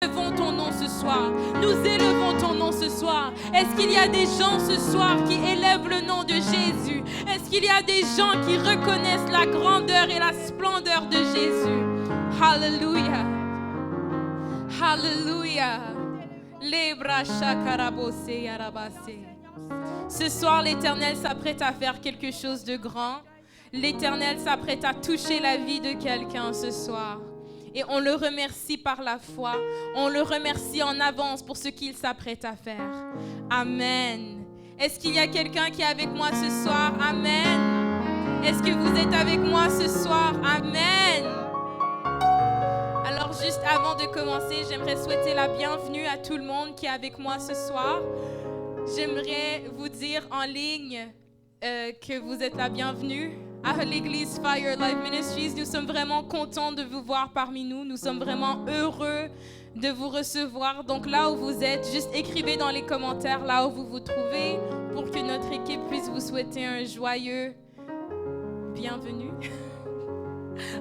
élevons ton nom ce soir. Nous élevons ton nom ce soir. Est-ce qu'il y a des gens ce soir qui élèvent le nom de Jésus? Est-ce qu'il y a des gens qui reconnaissent la grandeur et la splendeur de Jésus? Hallelujah. Hallelujah. Ce soir, l'Éternel s'apprête à faire quelque chose de grand. L'Éternel s'apprête à toucher la vie de quelqu'un ce soir. Et on le remercie par la foi. On le remercie en avance pour ce qu'il s'apprête à faire. Amen. Est-ce qu'il y a quelqu'un qui est avec moi ce soir? Amen. Est-ce que vous êtes avec moi ce soir? Amen. Alors juste avant de commencer, j'aimerais souhaiter la bienvenue à tout le monde qui est avec moi ce soir. J'aimerais vous dire en ligne que vous êtes la bienvenue à l'église Fire Life Ministries. Nous sommes vraiment contents de vous voir parmi nous. Nous sommes vraiment heureux de vous recevoir. Donc là où vous êtes, juste écrivez dans les commentaires là où vous vous trouvez pour que notre équipe puisse vous souhaiter un joyeux bienvenue.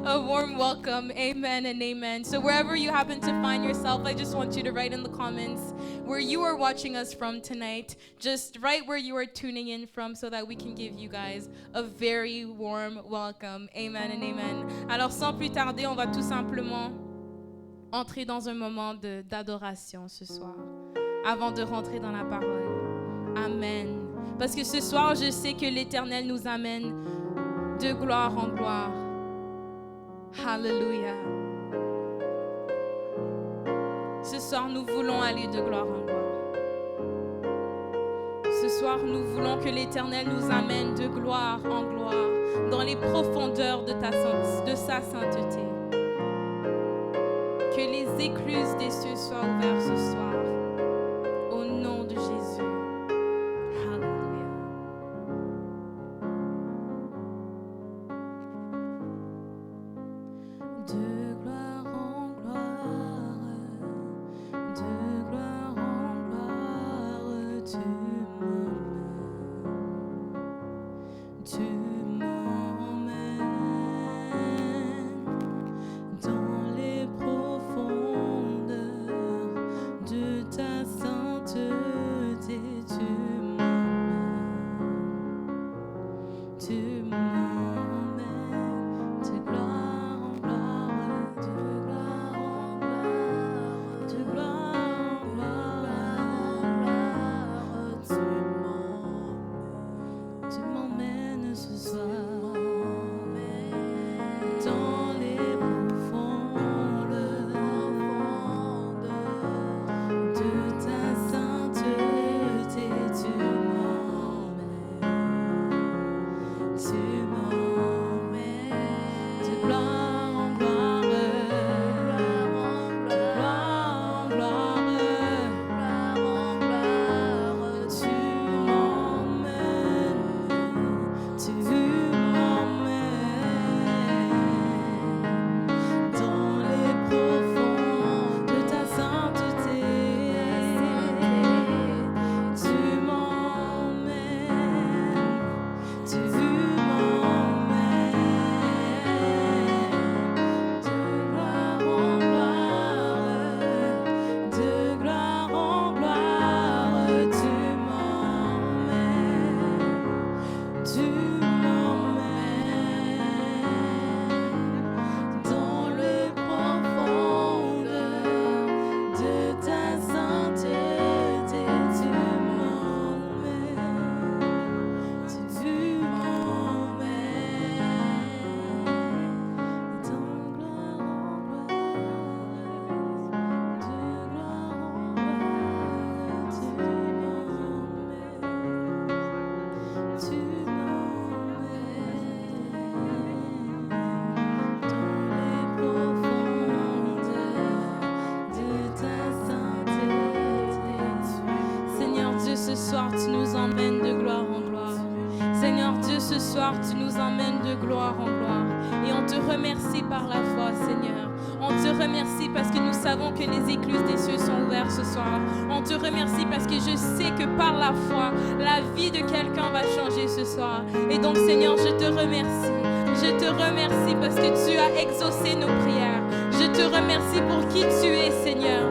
A warm welcome. Amen and amen. So wherever you happen to find yourself, I just want you to write in the comments where you are watching us from tonight. Just write where you are tuning in from so that we can give you guys a very warm welcome. Amen and amen. Alors sans plus tarder, on va tout simplement entrer dans un moment d'adoration ce soir avant de rentrer dans la parole. Amen. Parce que ce soir, je sais que l'Éternel nous amène de gloire en gloire. Hallelujah. Ce soir, nous voulons aller de gloire en gloire. Ce soir, nous voulons que l'Éternel nous amène de gloire en gloire dans les profondeurs de sa sainteté. Que les écluses des cieux soient ouvertes ce soir. Au nom de Jésus. Tu nous emmènes de gloire en gloire. Seigneur Dieu, ce soir, tu nous emmènes de gloire en gloire. Et on te remercie par la foi, Seigneur. On te remercie parce que nous savons que les écluses des cieux sont ouvertes ce soir. On te remercie parce que je sais que par la foi, la vie de quelqu'un va changer ce soir. Et donc, Seigneur, je te remercie. Je te remercie parce que tu as exaucé nos prières. Je te remercie pour qui tu es, Seigneur.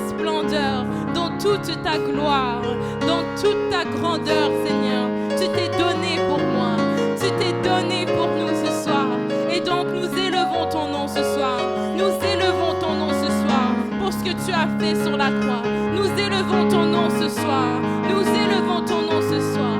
splendeur, dans toute ta gloire, dans toute ta grandeur, Seigneur. Tu t'es donné pour moi, tu t'es donné pour nous ce soir. Et donc nous élevons ton nom ce soir. Nous élevons ton nom ce soir pour ce que tu as fait sur la croix. Nous élevons ton nom ce soir. Nous élevons ton nom ce soir.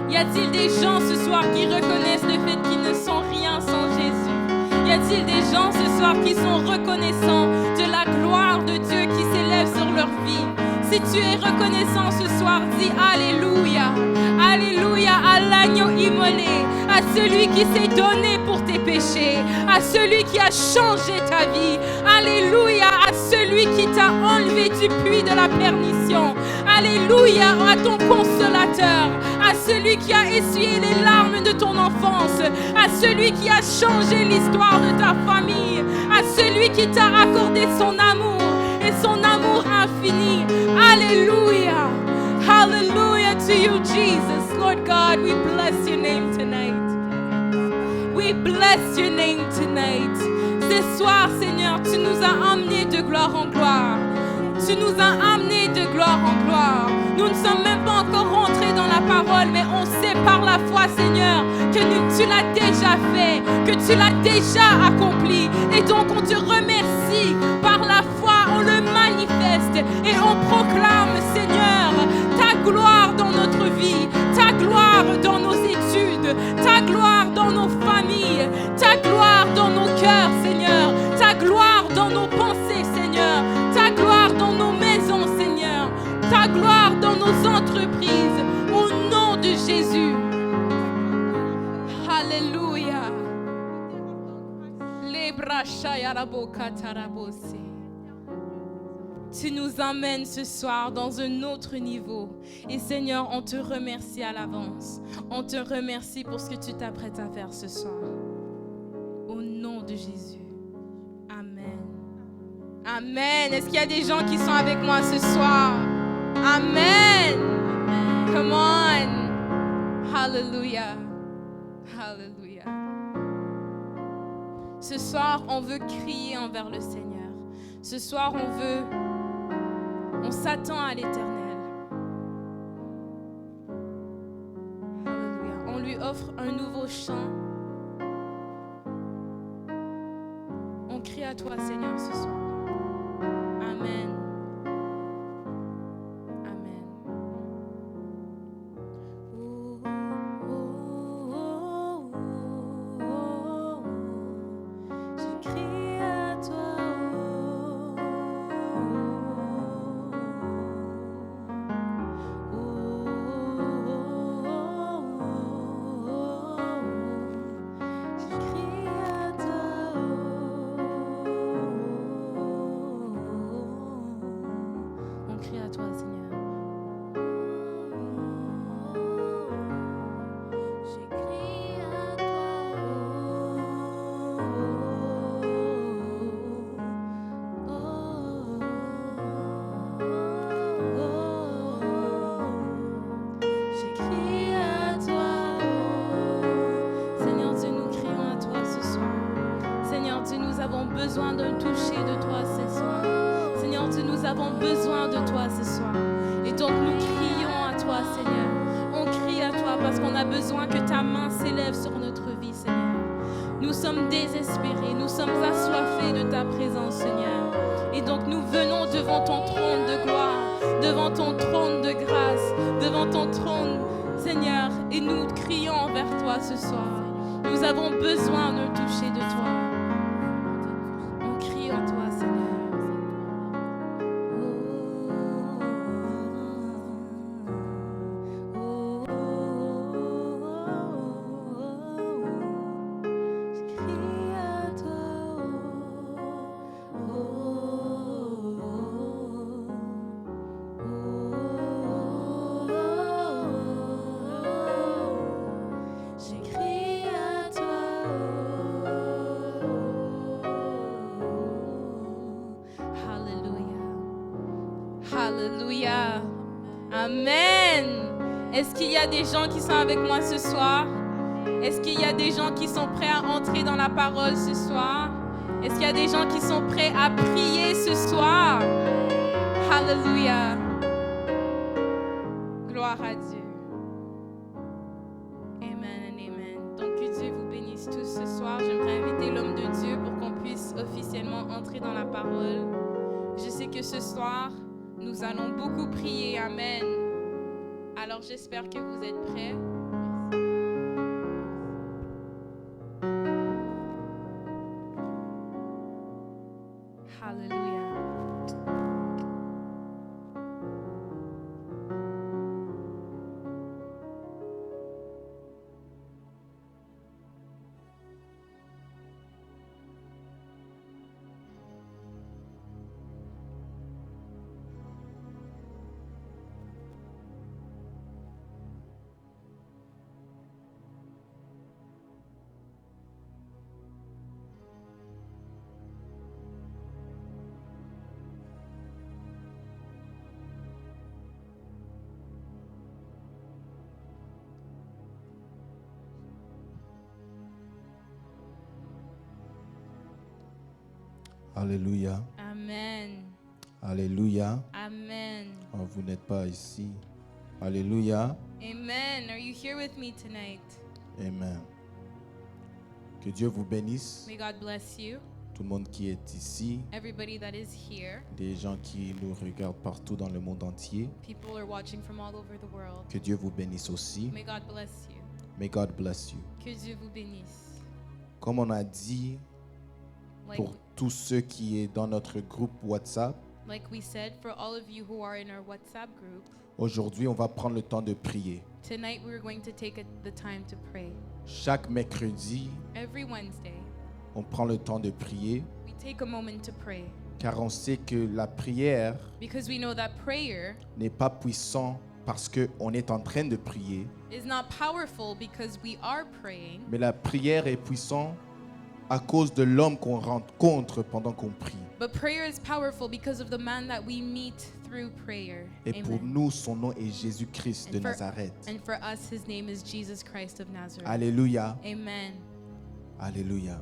Y a-t-il des gens ce soir qui reconnaissent le fait qu'ils ne sont rien sans Jésus? Y a-t-il des gens ce soir qui sont reconnaissants de la gloire de Dieu qui s'élève sur leur vie? Si tu es reconnaissant ce soir, dis Alléluia. Alléluia à l'agneau immolé, à celui qui s'est donné pour tes péchés, à celui qui a changé ta vie. Alléluia à celui qui t'a enlevé du puits de la perdition. Alléluia à ton consolateur, à celui qui a essuyé les larmes de ton enfance, à celui qui a changé l'histoire de ta famille, à celui qui t'a accordé son amour et son amour infini. Alléluia. Hallelujah to you, Jesus. Lord God, we bless your name tonight. We bless your name tonight. Ce soir, Seigneur, tu nous as amenés de gloire en gloire. Tu nous as amenés de gloire en gloire. Nous ne sommes même pas encore rentrés dans la parole, mais on sait par la foi, Seigneur, que tu l'as déjà fait, que tu l'as déjà accompli. Et donc, on te remercie. Par la foi, on le manifeste et on proclame, Seigneur, ta gloire dans notre vie, ta gloire dans nos études, ta gloire dans nos familles, ta gloire dans nos cœurs, Seigneur, ta gloire dans nos pensées, Seigneur, ta gloire dans nos maisons, Seigneur, ta gloire dans nos entreprises, au nom de Jésus. Alléluia. Tu nous emmènes ce soir dans un autre niveau. Et Seigneur, on te remercie à l'avance. On te remercie pour ce que tu t'apprêtes à faire ce soir. Au nom de Jésus. Amen. Amen. Est-ce qu'il y a des gens qui sont avec moi ce soir? Amen. Come on. Hallelujah. Hallelujah. Ce soir, on veut crier envers le Seigneur. Ce soir, on s'attend à l'Éternel. Alléluia. On lui offre un nouveau chant. On crie à toi, Seigneur, ce soir. Amen. Amen. Je crie à toi. Besoin d'un toucher de toi ce soir. Seigneur Dieu, nous avons besoin de toi ce soir. Et donc nous crions à toi, Seigneur. On crie à toi parce qu'on a besoin que ta main s'élève sur notre vie, Seigneur. Nous sommes désespérés, nous sommes assoiffés de ta présence, Seigneur. Et donc nous venons devant ton trône de gloire, devant ton trône de grâce, devant ton trône, Seigneur. Et nous crions envers toi ce soir. Nous avons besoin d'un toucher de toi. Alléluia. Amen. Est-ce qu'il y a des gens qui sont avec moi ce soir? Est-ce qu'il y a des gens qui sont prêts à entrer dans la parole ce soir? Est-ce qu'il y a des gens qui sont prêts à prier ce soir? Alléluia. Gloire à Dieu. Amen et amen. Donc que Dieu vous bénisse tous ce soir. J'aimerais inviter l'homme de Dieu pour qu'on puisse officiellement entrer dans la parole. Je sais que ce soir, nous allons beaucoup prier. Amen. Alors j'espère que vous êtes prêts. Hallelujah. Alléluia. Amen. Alléluia. Amen. Oh, vous n'êtes pas ici. Alléluia. Amen. Are you here with me tonight? Amen. Que Dieu vous bénisse. May God bless you. Tout le monde qui est ici, Everybody that is here. des gens qui nous regardent partout dans le monde entier. People are watching from all over the world. Que Dieu vous bénisse aussi. May God bless you. May God bless you. Que Dieu vous bénisse. Comme on a dit, Like, pour tous ceux qui est dans notre groupe WhatsApp, like we said, for all of you who are in our WhatsApp group, aujourd'hui, on va prendre le temps de prier. tonight we're going to take the time to pray. Chaque mercredi, Every Wednesday, on prend le temps de prier, we take a moment to pray car on sait que la prière because we know that prayer n'est pas puissant parce qu'on est en train de prier, is not powerful because we are praying, mais la prière est puissante à cause de l'homme qu'on rencontre pendant qu'on prie. but prayer is powerful because of the man that we meet through prayer. Et pour Amen. nous, son nom est Jésus-Christ de And for- Nazareth. And for us, his name is Jesus Christ of Nazareth. Alléluia. Amen. Alléluia.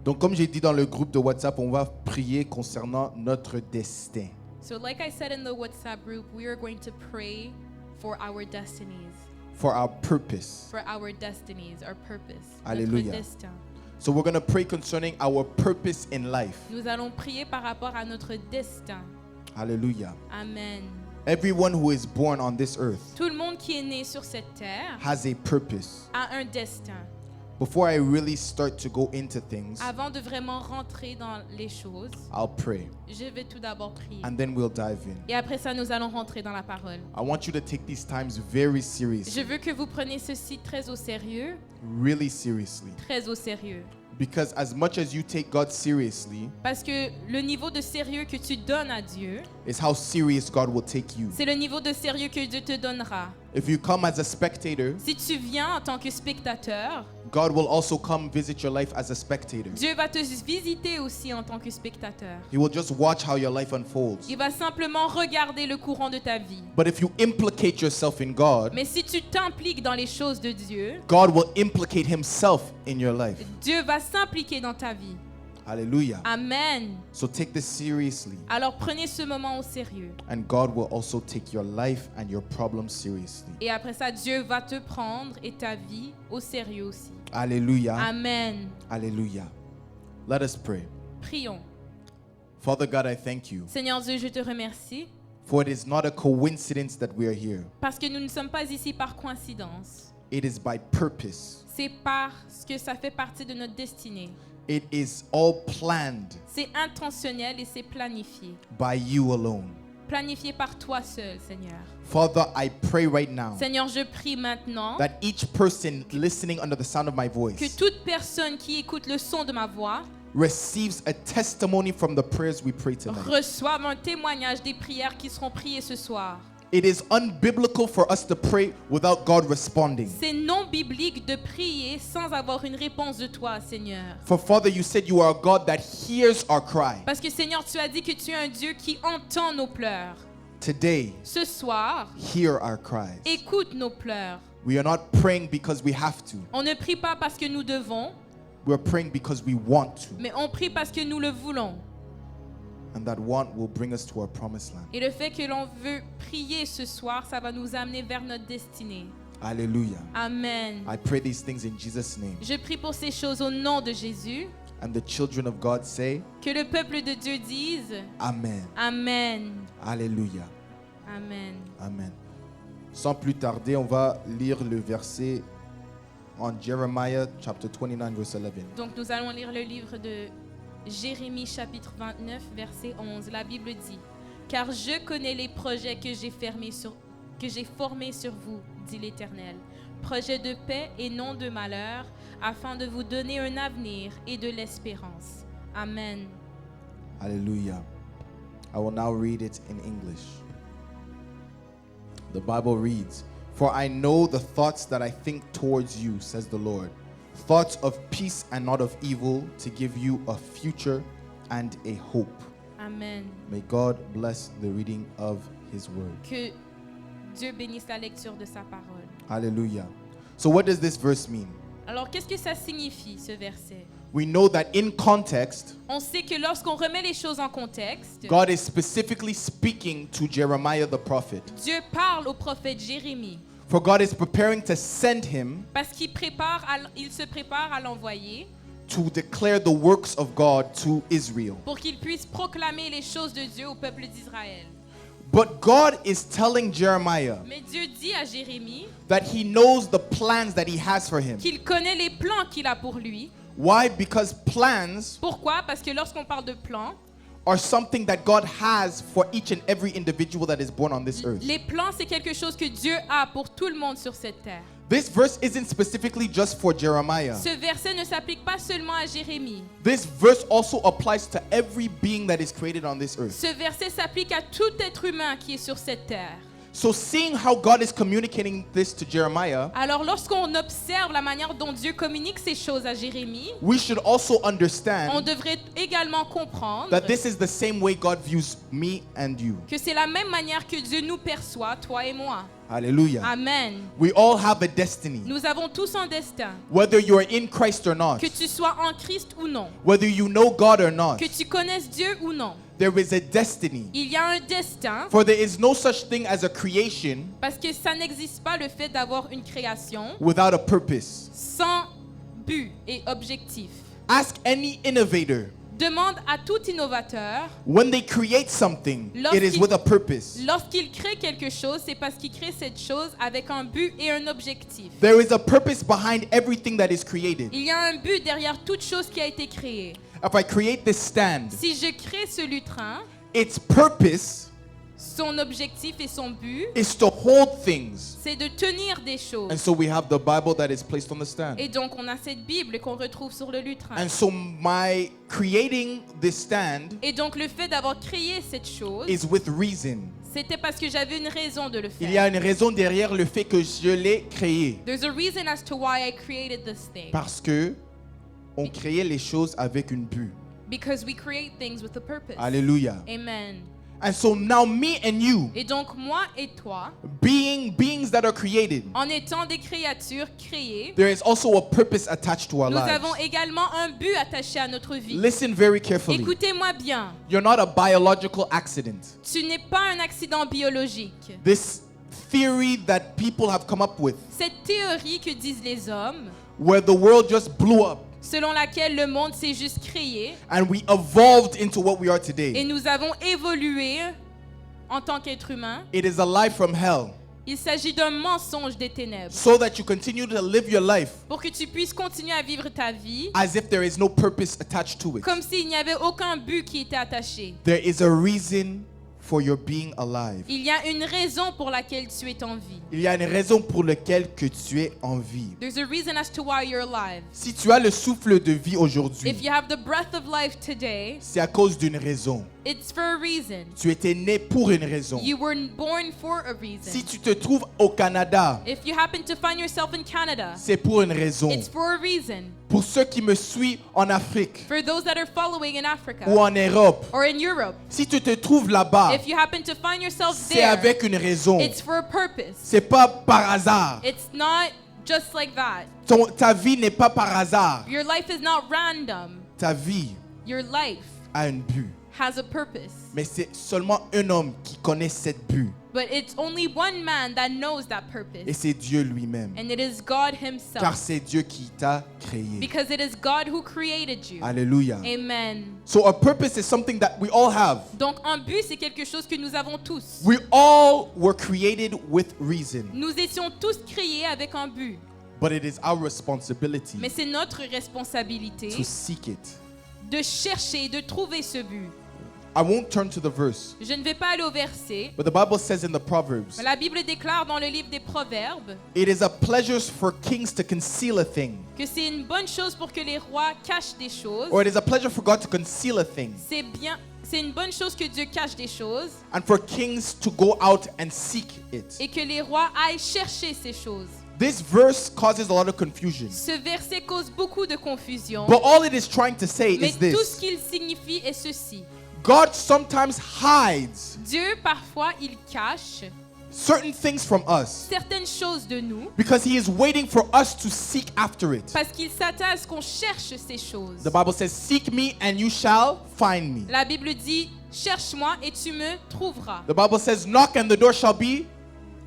Donc, comme j'ai dit dans le groupe de WhatsApp, on va prier concernant notre destin. So like I said in the WhatsApp group, we are going to pray for our destinies, For our purpose. for our destinies, our purpose, Alléluia. notre destin. So we're going to pray concerning our purpose in life. Nous allons prier par rapport à notre destin. Hallelujah. Amen. Everyone who is born on this earth Tout le monde qui est né sur cette terre has a purpose. a un destin. Before I really start to go into things, Avant de vraiment rentrer dans les choses, I'll pray je vais tout d'abord prier. and then we'll dive in. Et après ça, nous allons rentrer dans la parole. I want you to take these times very Je seriously, veux que vous preniez ceci très au sérieux, really seriously. très au sérieux. Because as much as you take God seriously, Parce que le niveau de sérieux que tu donnes à Dieu, is how serious God will take you. c'est le niveau de sérieux que Dieu te donnera. If you come as a spectator, Si tu viens en tant que spectateur, God will also come visit your life as a spectator. Dieu va te visiter aussi en tant que spectateur. He will just watch how your life unfolds. Il va simplement regarder le courant de ta vie. But if you implicate yourself in God, Mais si tu t'impliques dans les choses de Dieu, God will implicate himself in your life. Dieu va s'impliquer dans ta vie. Hallelujah. Amen. So take this seriously, Alors prenez ce moment au sérieux. and God will also take your life and your problems seriously. Et après ça, Dieu va te prendre et ta vie au sérieux aussi. Hallelujah. Amen. Hallelujah. Let us pray. Prions. Father God, I thank you, Seigneur Dieu, je te remercie for it is not a coincidence that we are here. parce que nous ne sommes pas ici par coïncidence. It is by purpose. C'est parce que ça fait partie de notre destinée. It is all planned C'est intentionnel et c'est planifié. by you alone. Planifié par toi seul, Seigneur. Father, I pray right now Seigneur, je prie maintenant that each person listening under the sound of my que voice toute personne qui écoute le son de ma voix receives a testimony from the prayers we pray tonight. reçoive un témoignage des prières qui seront priées ce soir. It is unbiblical for us to pray without God responding. C'est non biblique de prier sans avoir une réponse de toi, Seigneur. For Father, you said you are a God that hears our cry. Parce que Seigneur, tu as dit que tu es un Dieu qui entend nos pleurs. Today, Ce soir, hear our cries. écoute nos pleurs. We are not praying because we have to. On ne prie pas parce que nous devons, We're praying because we want to. mais on prie parce que nous le voulons. And that want will bring us to our promised land. Et le fait que l'on veut prier ce soir, ça va nous amener vers notre destinée. Hallelujah. Amen. I pray these things in Jesus' name. Je prie pour ces choses au nom de Jésus. And the children of God say, Que le peuple de Dieu dise Amen. Amen. Hallelujah. Amen. Amen. Sans plus tarder, on va lire le verset en Jeremiah chapter 29 verse 11. Donc nous allons lire le livre de Jérémie chapitre 29 verset 11. La Bible dit: Car je connais les projets que j'ai formés sur vous, dit l'Éternel. Projets de paix et non de malheur, afin de vous donner un avenir et de l'espérance. Amen. Hallelujah. I will now read it in English. The Bible reads, For I know the thoughts that I think towards you, says the Lord. Thoughts of peace and not of evil, to give you a future and a hope. Amen. May God bless the reading of His word. Que Dieu bénisse la lecture de sa parole. Hallelujah. So what does this verse mean? Alors, qu'est-ce que ça signifie, ce verset? We know that in context, On sait que lorsqu'on remet les choses en contexte, God is specifically speaking to Jeremiah the prophet. Dieu parle au prophète Jérémie For God is preparing to send him parce qu'il se prépare à l'envoyer to declare the works of God to Israel. pour qu'il puisse proclamer les choses de Dieu au peuple d'Israël. But God is telling Jeremiah Mais Dieu dit à Jérémie that he knows the plans that he has for him. qu'il connaît les plans qu'il a pour lui. Why? Because plans Pourquoi? Parce que lorsqu'on parle de plans, are something that God has for each and every individual that is born on this earth. les plans, c'est quelque chose que Dieu a pour tout le monde sur cette terre. This verse isn't specifically just for Jeremiah. Ce verset ne s'applique pas seulement à Jérémie. This verse also applies to every being that is created on this earth. Ce verset s'applique à tout être humain qui est sur cette terre. So seeing how God is communicating this to Jeremiah, Alors lorsqu'on observe la manière dont Dieu communique ces choses à Jérémie, we should also on understand devrait également comprendre that this is the same way God views me and you. que c'est la même manière que Dieu nous perçoit, toi et moi. Hallelujah. Amen. We all have a destiny. Nous avons tous un destin. Whether you are in Christ or not, Que tu sois en Christ ou non, whether you know God or not, que tu connaisses Dieu ou non, there is a destiny. il y a un destin For there is no such thing as a creation parce que ça n'existe pas le fait d'avoir une création without a purpose. sans but et objectif. Ask any innovator. Demande à tout innovateur, When they create something, it is with a purpose. lorsqu'il crée quelque chose, c'est parce qu'il crée cette chose avec un but et un objectif. There is a purpose behind everything that is created. Il y a un but derrière toute chose qui a été créée. If I create this stand, Si je crée ce lutrin, its purpose son objectif et son but, is to hold things. c'est de tenir des And choses. so we have the Bible that is placed on the stand. Et donc on a cette Bible qu'on retrouve sur le lutrin. And so my creating this stand Et donc le fait d'avoir créé cette chose, is with reason. c'était parce que j'avais une raison de le Il y a faire. une raison derrière le fait que je l'ai créé. There's a reason as to why I created this thing. Parce que on créait les choses avec une but. Because we create things with a purpose. Alléluia. Amen. And so now me and you, Et donc moi et toi, beings that are created, en étant des créatures créées, there is also a purpose attached to our nous avons lives. également un but attaché à notre vie. Listen very carefully. Écoutez-moi bien. You're not a biological accident. Tu n'es pas un accident biologique. This theory that people have come up with, Cette théorie que disent les hommes, where the world just blew up selon laquelle le monde s'est juste créé and we evolved into what we are et today, nous avons évolué en tant qu'être humain, it is a lie from hell. il s'agit d'un mensonge des ténèbres. So that you continue to live your life Pour que tu puisses continuer à vivre ta vie as if there is no purpose attached to it. comme s'il n'y avait aucun but qui était attaché. There is a reason for your being alive. Il y a une raison pour laquelle tu es en vie. Il y a une raison pour laquelle que tu es en vie. There's a reason as to why you're alive. Si tu as le souffle de vie aujourd'hui, If you have the breath of life today, c'est à cause d'une raison. it's for a reason. Tu étais né pour une raison. You were born for a reason. Si tu te trouves au Canada, If you happen to find yourself in Canada, c'est pour une raison. it's for a reason. Pour ceux qui me suivent en Afrique For those that are following in Africa ou en Europe, or in Europe, si tu te trouves là-bas, if you happen to find yourself c'est there, avec une raison. it's for a purpose. C'est pas par hasard. It's not just like that. Ta vie n'est pas par hasard. Your life is not random. Ta vie Your life a un but. has a purpose. Mais c'est seulement un homme qui connaît cette but. But it's only one man that knows that purpose. Et c'est Dieu lui-même. And it is God Car himself. c'est Dieu qui t'a créé. Because it is God who created you. Alléluia. Amen. So a purpose is something that we all have. Donc un but, c'est quelque chose que nous avons tous. We all were created with reason. Nous étions tous créés avec un but. But it is our responsibility Mais c'est notre responsabilité to seek it. de chercher, de trouver ce but. I won't turn to the verse, Je ne vais pas aller au verset. but the Bible says in the Proverbs, Mais la Bible déclare dans le livre des Proverbes it is a pleasure for kings to conceal a thing, que c'est une bonne chose pour que les rois cachent des choses. or it is a pleasure for God to conceal a thing, C'est une bonne chose que Dieu cache des choses and for kings to go out and seek it. et que les rois aillent chercher ces choses. This verse causes a lot of confusion, Ce verset cause beaucoup de confusion. but all it is trying to say Mais is tout ce this: qu'il signifie est ceci. God sometimes hides Dieu, parfois, il cache certain things from us certaines choses de nous because He is waiting for us to seek after it. parce qu'il s'attend à ce qu'on cherche ces choses. The Bible says, "Seek me and you shall find me." La Bible dit, cherche-moi et tu me trouveras. The Bible says, "Knock and the door shall be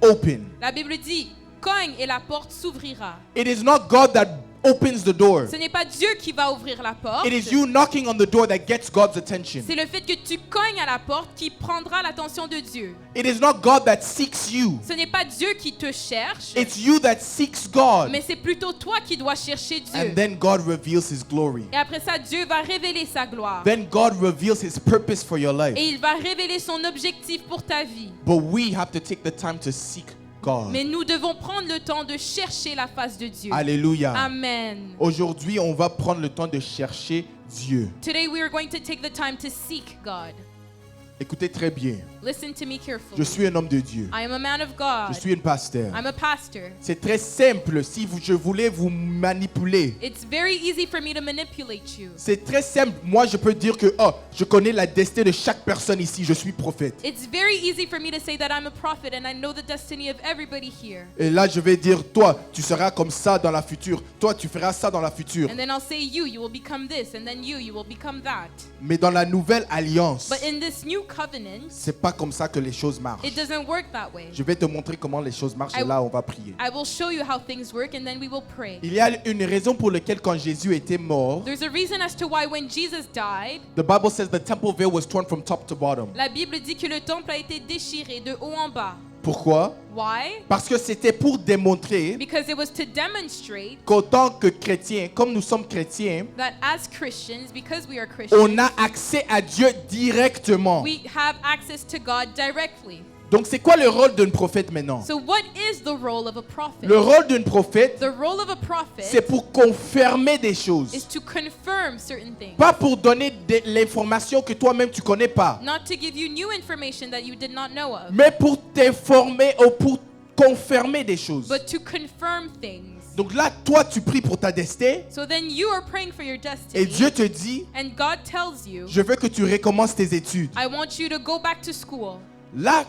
open." La Bible dit, cogne et la porte s'ouvrira. It is not God that opens the door. Ce n'est pas Dieu qui va ouvrir la porte. It is you knocking on the door that gets God's attention. C'est le fait que tu cognes à la porte qui prendra l'attention de Dieu. It is not God that seeks you. Ce n'est pas Dieu qui te cherche, It's you that seeks God. mais c'est plutôt toi qui dois chercher Dieu. And then God reveals His glory. Et après ça, Dieu va révéler sa gloire. Then God reveals His purpose for your life. Et il va révéler son objectif pour ta vie. But we have to take the time to seek God. Mais nous devons prendre le temps de chercher la face de Dieu. Alléluia. Amen. Aujourd'hui, on va prendre le temps de chercher Dieu. Today we are going to take the time to seek God. Écoutez très bien. Listen to me carefully. Je suis un homme de Dieu. I am a man of God. Je suis un pasteur. I'm a pastor. C'est très simple si je voulais vous manipuler. It's very easy for me to manipulate you. C'est très simple. Moi, je peux dire que je connais la destinée de chaque personne ici. Je suis prophète. It's very easy for me to say that I'm a prophet and I know the destiny of everybody here. Et là, je vais dire, toi, tu seras comme ça dans la future. Toi, tu feras ça dans la future. And then I'll say you will become this, and then you will become that. Mais dans la nouvelle alliance, But in this new covenant, c'est pas comme ça que les choses marchent. it doesn't work that way. Je vais te montrer comment les choses marchent et là, on va prier. I will show you how things work and then we will pray. Il y a une raison pour laquelle quand Jésus était mort, There's a reason as to why when Jesus died, the Bible says the temple veil was torn from top to bottom. la Bible dit que le temple a été déchiré de haut en bas. Pourquoi? Why? Parce que c'était pour démontrer Because it was to demonstrate qu'en tant que chrétiens, comme nous sommes chrétiens, that as Christians, because we are Christians, on a accès à Dieu directement. we have access to God directly. Donc c'est quoi le rôle d'un prophète maintenant? So what is the role of a prophet? Le rôle d'un prophète, The role of a prophet c'est pour confirmer des choses. is to confirm certain things. Pas pour donner de l'information que toi-même tu connais pas, Not to give you new information that you did not know of, mais pour t'informer ou pour confirmer des choses. but to confirm things. Donc là, toi, tu pries pour ta destinée So then you are praying for your et destiny, Dieu te dit, and God tells you, je veux que tu recommences tes études. I want you to go back to school. Là,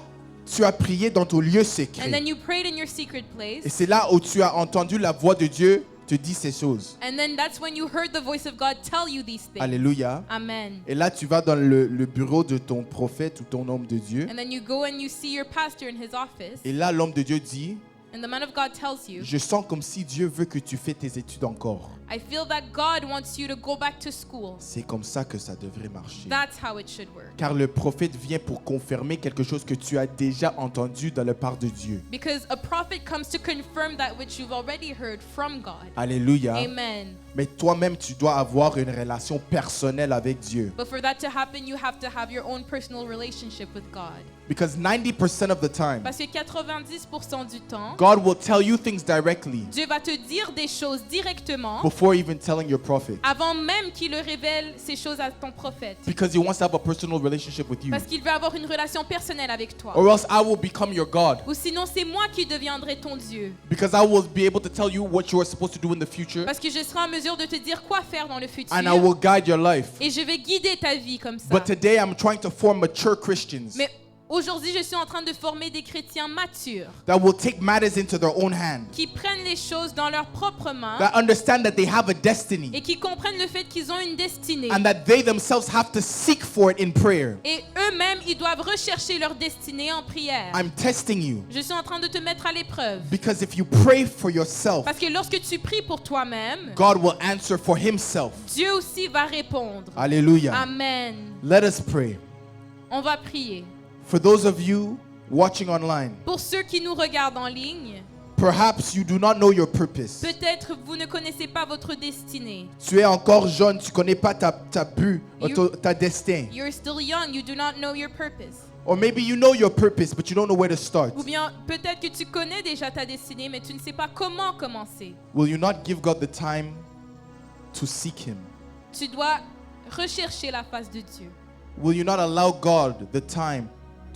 tu as prié dans ton lieu And secret. then you prayed in your secret Et place. c'est là où tu as entendu la voix de Dieu te dire ces choses. And then that's when you heard the voice of God tell you these things. Alléluia. Amen. Et là, tu vas dans le bureau de ton prophète ou ton homme de Dieu. And then you go and you see your pastor in his office. Et là, l'homme de Dieu dit, And the man of God tells you, je sens comme si Dieu veut que tu fais tes études encore. I feel that God wants you to go back to school. C'est comme ça que ça devrait marcher. That's how it should work. Car le prophète vient pour confirmer quelque chose que tu as déjà entendu dans la part de Dieu. Because a prophet comes to confirm that which you've already heard from God. Alléluia. Amen. Mais toi-même, tu dois avoir une relation personnelle avec Dieu. But for that to happen, you have to have your own personal relationship with God. Because 90% of the time, Parce que 90% du temps, God will tell you things directly Dieu va te dire des choses directement before even telling your prophet. avant même qu'il le révèle ces choses à ton prophète. Because He wants to have a personal relationship with you. Parce qu'il veut avoir une relation personnelle avec toi. Or else I will become your God. Ou sinon, c'est moi qui deviendrai ton Dieu. Because I will be able to tell you what you are supposed to do in the future. Parce que je serai en mesure de te dire quoi faire dans le futur. And I will guide your life. Et je vais guider ta vie comme ça. But today I'm trying to form mature Christians. Mais Aujourd'hui, je suis en train de former des chrétiens matures that will take matters into their own hand, qui prennent les choses dans leurs propres mains that understand that they have a destiny et qui comprennent le fait qu'ils ont une destinée. and that they themselves have to seek for it in prayer. Et eux-mêmes, ils doivent rechercher leur destinée en prière. I'm testing you Je suis en train de te mettre à l'épreuve. because if you pray for yourself, Parce que lorsque tu pries pour toi-même, God will answer for himself. Dieu aussi va répondre. Hallelujah. Amen. Let us pray. On va prier. For those of you watching online, Pour ceux qui nous regardent en ligne, perhaps you do not know your purpose. peut-être vous ne connaissez pas votre destinée. Tu es encore jeune, tu connais pas ta destin. You're still young, you do not know your purpose. Or maybe you know your purpose, but you don't know where to start. Ou bien peut-être que tu connais déjà ta destinée, mais tu ne sais pas comment commencer. Will you not give God the time to seek him? Tu dois rechercher la face de Dieu. Will you not allow God the time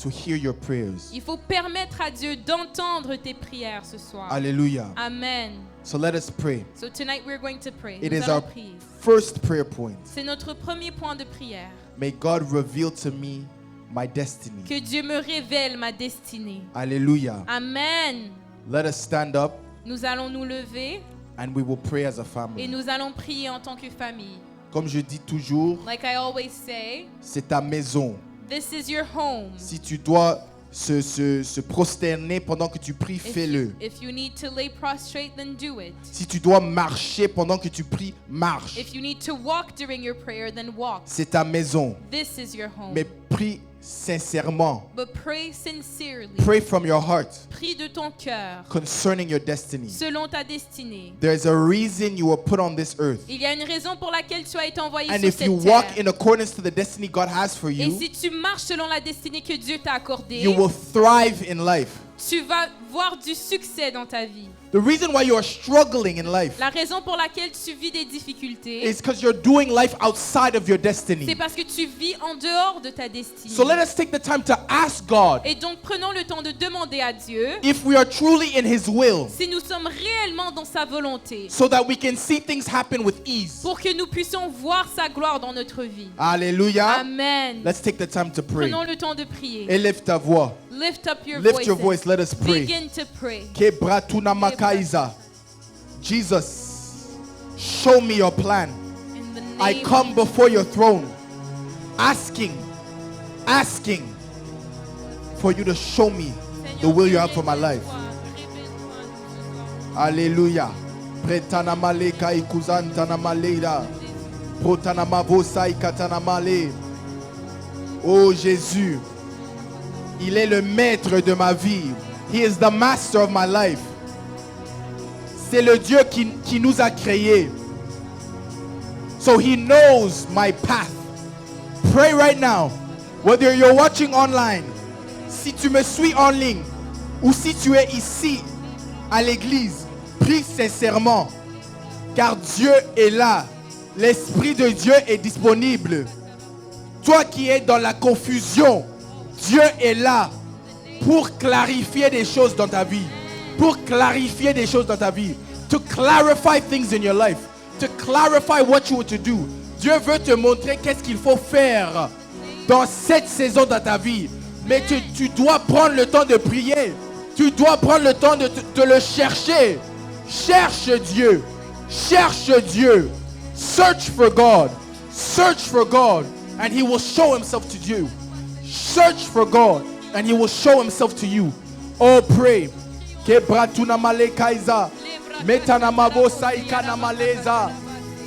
to hear your prayers? Il faut permettre à Dieu d'entendre tes prières ce soir. Hallelujah. Amen. So let us pray. So tonight we're going to pray. It Nous is allons our prier. first prayer point. C'est notre premier point de prière. May God reveal to me my destiny. Que Dieu me révèle ma destinée. Hallelujah. Amen. Let us stand up Nous allons nous lever and we will pray as a et family. nous allons prier en tant que famille. Comme je dis toujours, Like I always say, c'est ta maison. this is your home. Si tu dois se prosterner pendant que tu pries, fais-le. If you need to lay prostrate, then do it. Si tu dois marcher pendant que tu pries, marche. If you need to walk during your prayer, then walk. C'est ta maison. This is your home. Mais prie sincèrement. But pray sincerely. Pray from your heart Prie de ton cœur, concerning your destiny. selon ta destinée. There's a reason you were put on this earth. Il y a une raison pour laquelle tu as été envoyé And sur if you cette walk terre. in accordance to the destiny God has for Et you, si tu marches selon la destinée que Dieu t'a accordée, you will thrive in life. tu vas voir du succès dans ta vie. The reason why you are struggling in life La raison pour laquelle tu vis des difficultés, is because you're doing life outside of your c'est destiny. parce que tu vis en dehors de ta destinée. So let us take the time to ask God Et donc prenons le temps de demander à Dieu if we are truly in His will, si nous sommes réellement dans sa volonté, so that we can see things happen with ease. pour que nous puissions voir sa gloire dans notre vie. Hallelujah. Amen. Let's take the time to pray. Prenons le temps de prier. Élève ta voix. Lift up your Lift your voices. voice. Let us pray. Begin to pray. Kebratuna makaiza. Jesus, show me your plan. In the name I come before your throne, asking for you to show me the will you have for my life. Hallelujah. Pretana maleka ikuzantana maleda. Protana mavosa ikatana male. Oh Jésus, il est le maître de ma vie. He is the master of my life. C'est le Dieu qui nous a créés. So he knows my path. Pray right now. Whether you're watching online, si tu me suis en ligne, ou si tu es ici à l'église, prie sincèrement. Car Dieu est là. L'Esprit de Dieu est disponible. Toi qui es dans la confusion, Dieu est là pour clarifier des choses dans ta vie. Pour clarifier des choses dans ta vie. To clarify things in your life. To clarify what you want to do. Dieu veut te montrer qu'est-ce qu'il faut faire dans cette saison dans ta vie. Mais tu dois prendre le temps de prier. Tu dois prendre le temps de le chercher. Cherche Dieu. Cherche Dieu. Search for God. Search for God. And He will show Himself to you. Search for God. And He will show Himself to you. Oh, pray. Kebratuna malekaiza. Metana mabosa ikana maleza.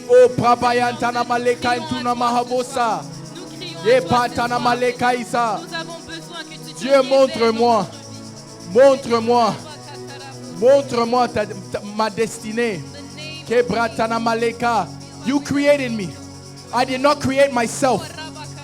Oh, prabayantana maleka intuna mahabosa. Yepatana malekaisa. nous avons besoin que tu te Dieu, révèles montre-moi. Montre-moi. Montre-moi ma destinée. Kebratana maleka. You created me. I did not create myself.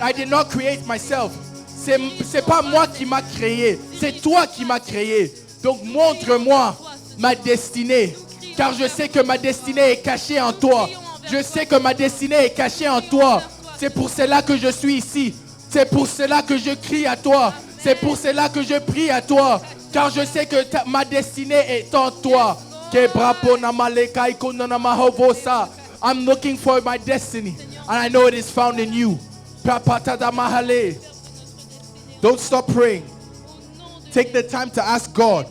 I did not create myself. C'est pas moi qui m'a créé. C'est toi qui m'as créé. Donc montre-moi ma destinée. Car je sais que ma destinée est cachée en toi. Je sais que ma destinée est cachée en toi. C'est pour cela que je suis ici. C'est pour cela que je crie à toi. C'est pour cela que je prie à toi. Car je sais que ma destinée est en toi. I'm looking for my destiny. And I know it is found in you. Don't stop praying. Take the time to ask God.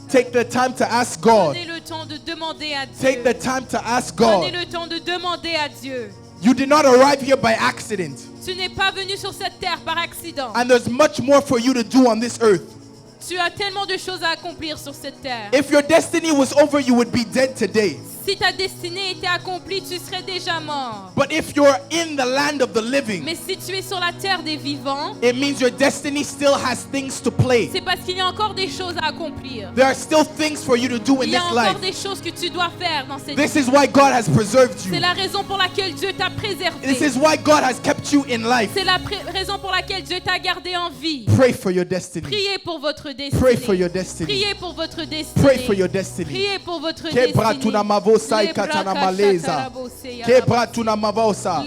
Take the time to ask God. Prenez le temps de demander à Dieu. Take the time to ask Prenez God. le temps de demander à Dieu. You did not arrive here by accident. Tu n'es pas venu sur cette terre par accident. And there's much more for you to do on this earth. Tu as tellement de choses à accomplir sur cette terre. If your destiny was over, you would be dead today. Si ta destinée était accomplie, tu serais déjà mort. But if you're in the land of the living, Mais si tu es sur la terre des vivants, it means your destiny still has things to play. c'est parce qu'il y a encore des choses à accomplir. There are still things for you to do in Il y a this encore life. des choses que tu dois faire dans cette This vie. is why God has preserved C'est you. la raison pour laquelle Dieu t'a préservé. This is why God has kept you in life. C'est la raison pour laquelle Dieu t'a gardé en vie. Pray for your destiny. Priez pour votre destinée. Pray for your destiny. Priez pour votre destinée. Pray for your destiny. Priez pour votre Kebra destinée. tuna mavosa ikatana maleza. Kebra tuna mavosa.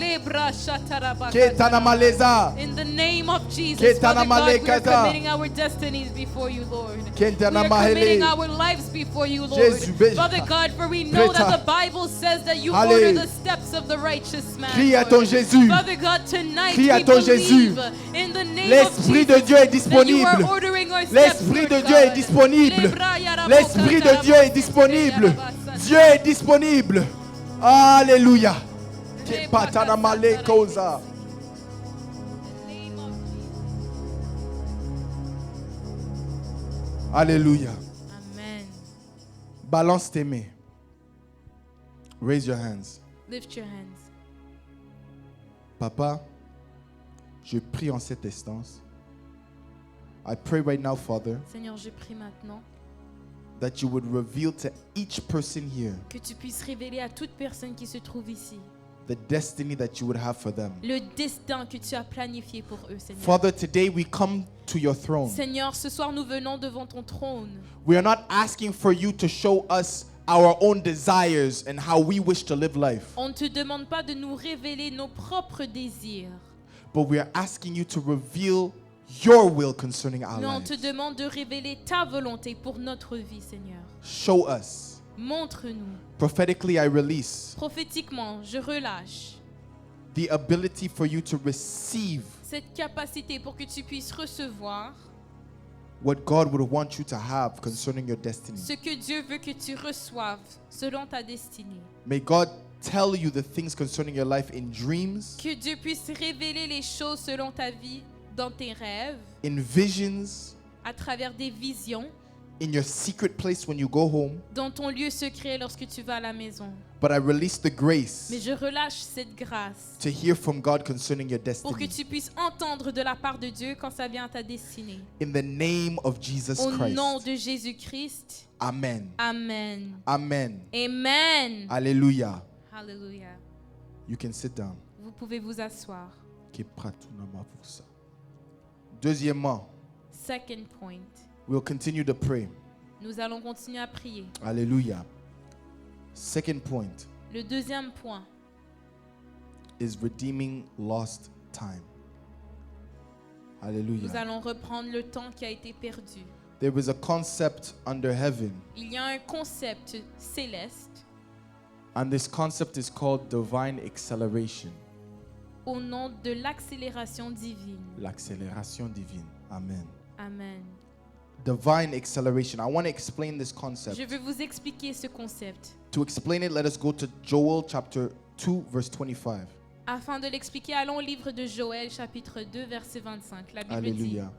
Ketana maleza. In the name of Jesus, Ketana Father God, we are malekata. committing our destinies before you, Lord. We Ketana are committing mahele. our lives before you, Lord. Jésus, béni. Father God, for we know Preta. that the Bible says that you Allez. order the steps of the righteous man. Crie à Lord. ton Jésus. Father God, tonight Crie à we ton believe Jésus. in the name of L'Esprit de Jesus Dieu est that you are disponible. ordering our steps, L'Esprit Lord de God. Dieu est disponible. L'Esprit de Dieu est disponible. Dieu est disponible. Alléluia. Kepatana malekosa. Alléluia. Amen. Balance tes mains. Raise your hands. Lift your hands. Papa, je prie en cette instance. I pray right now, Father, Seigneur, je prie maintenant that you would reveal to each person here que tu puisses révéler à toute personne qui se trouve ici the destiny that you would have for them. le destin que tu as planifié pour eux, Seigneur. Father, today we come to your throne. Seigneur, ce soir nous venons devant ton trône. We are not asking for you to show us our own desires and how we wish to live life, On ne te demande pas de nous révéler nos propres désirs, but we are asking you to reveal your will concerning our mais on te lives. demande de révéler ta volonté pour notre vie, Seigneur. Show us. Montre-nous. Prophetically, I release Prophétiquement, je relâche the ability for you to receive cette capacité pour que tu puisses recevoir what God would want you to have concerning your destiny. ce que Dieu veut que tu reçoives selon ta destinée. May God tell you the things concerning your life in dreams, Que Dieu puisse révéler les choses selon ta vie dans tes rêves, in visions, à travers des visions, in your secret place when you go home. dans ton lieu secret lorsque tu vas à la maison. But I release the grace Mais je relâche cette grâce to hear from God concerning your pour que destiny. tu puisses entendre de la part de Dieu quand ça vient à ta destinée. In the name of Jesus Au Christ. nom de Jésus-Christ. Amen. Amen. Amen. Amen. Hallelujah. Hallelujah. You can sit down. Vous pouvez vous asseoir. Deuxièmement, Second point. we'll continue to pray. Nous allons continuer à prier. Hallelujah. Second point Le deuxième point, is redeeming lost time. nous Hallelujah. allons reprendre le temps qui a été perdu. There is a concept under heaven, Il y a un concept céleste and this concept is called divine acceleration. au nom de l'accélération divine. L'accélération divine. Amen. Amen. Divine acceleration. I want to explain this concept. Je vais vous expliquer ce concept. To explain it, let us go to Joel chapter 2, verse 25. Afin de l'expliquer, allons au livre de Joël, chapitre 2, verset 25. La Bible Alléluia.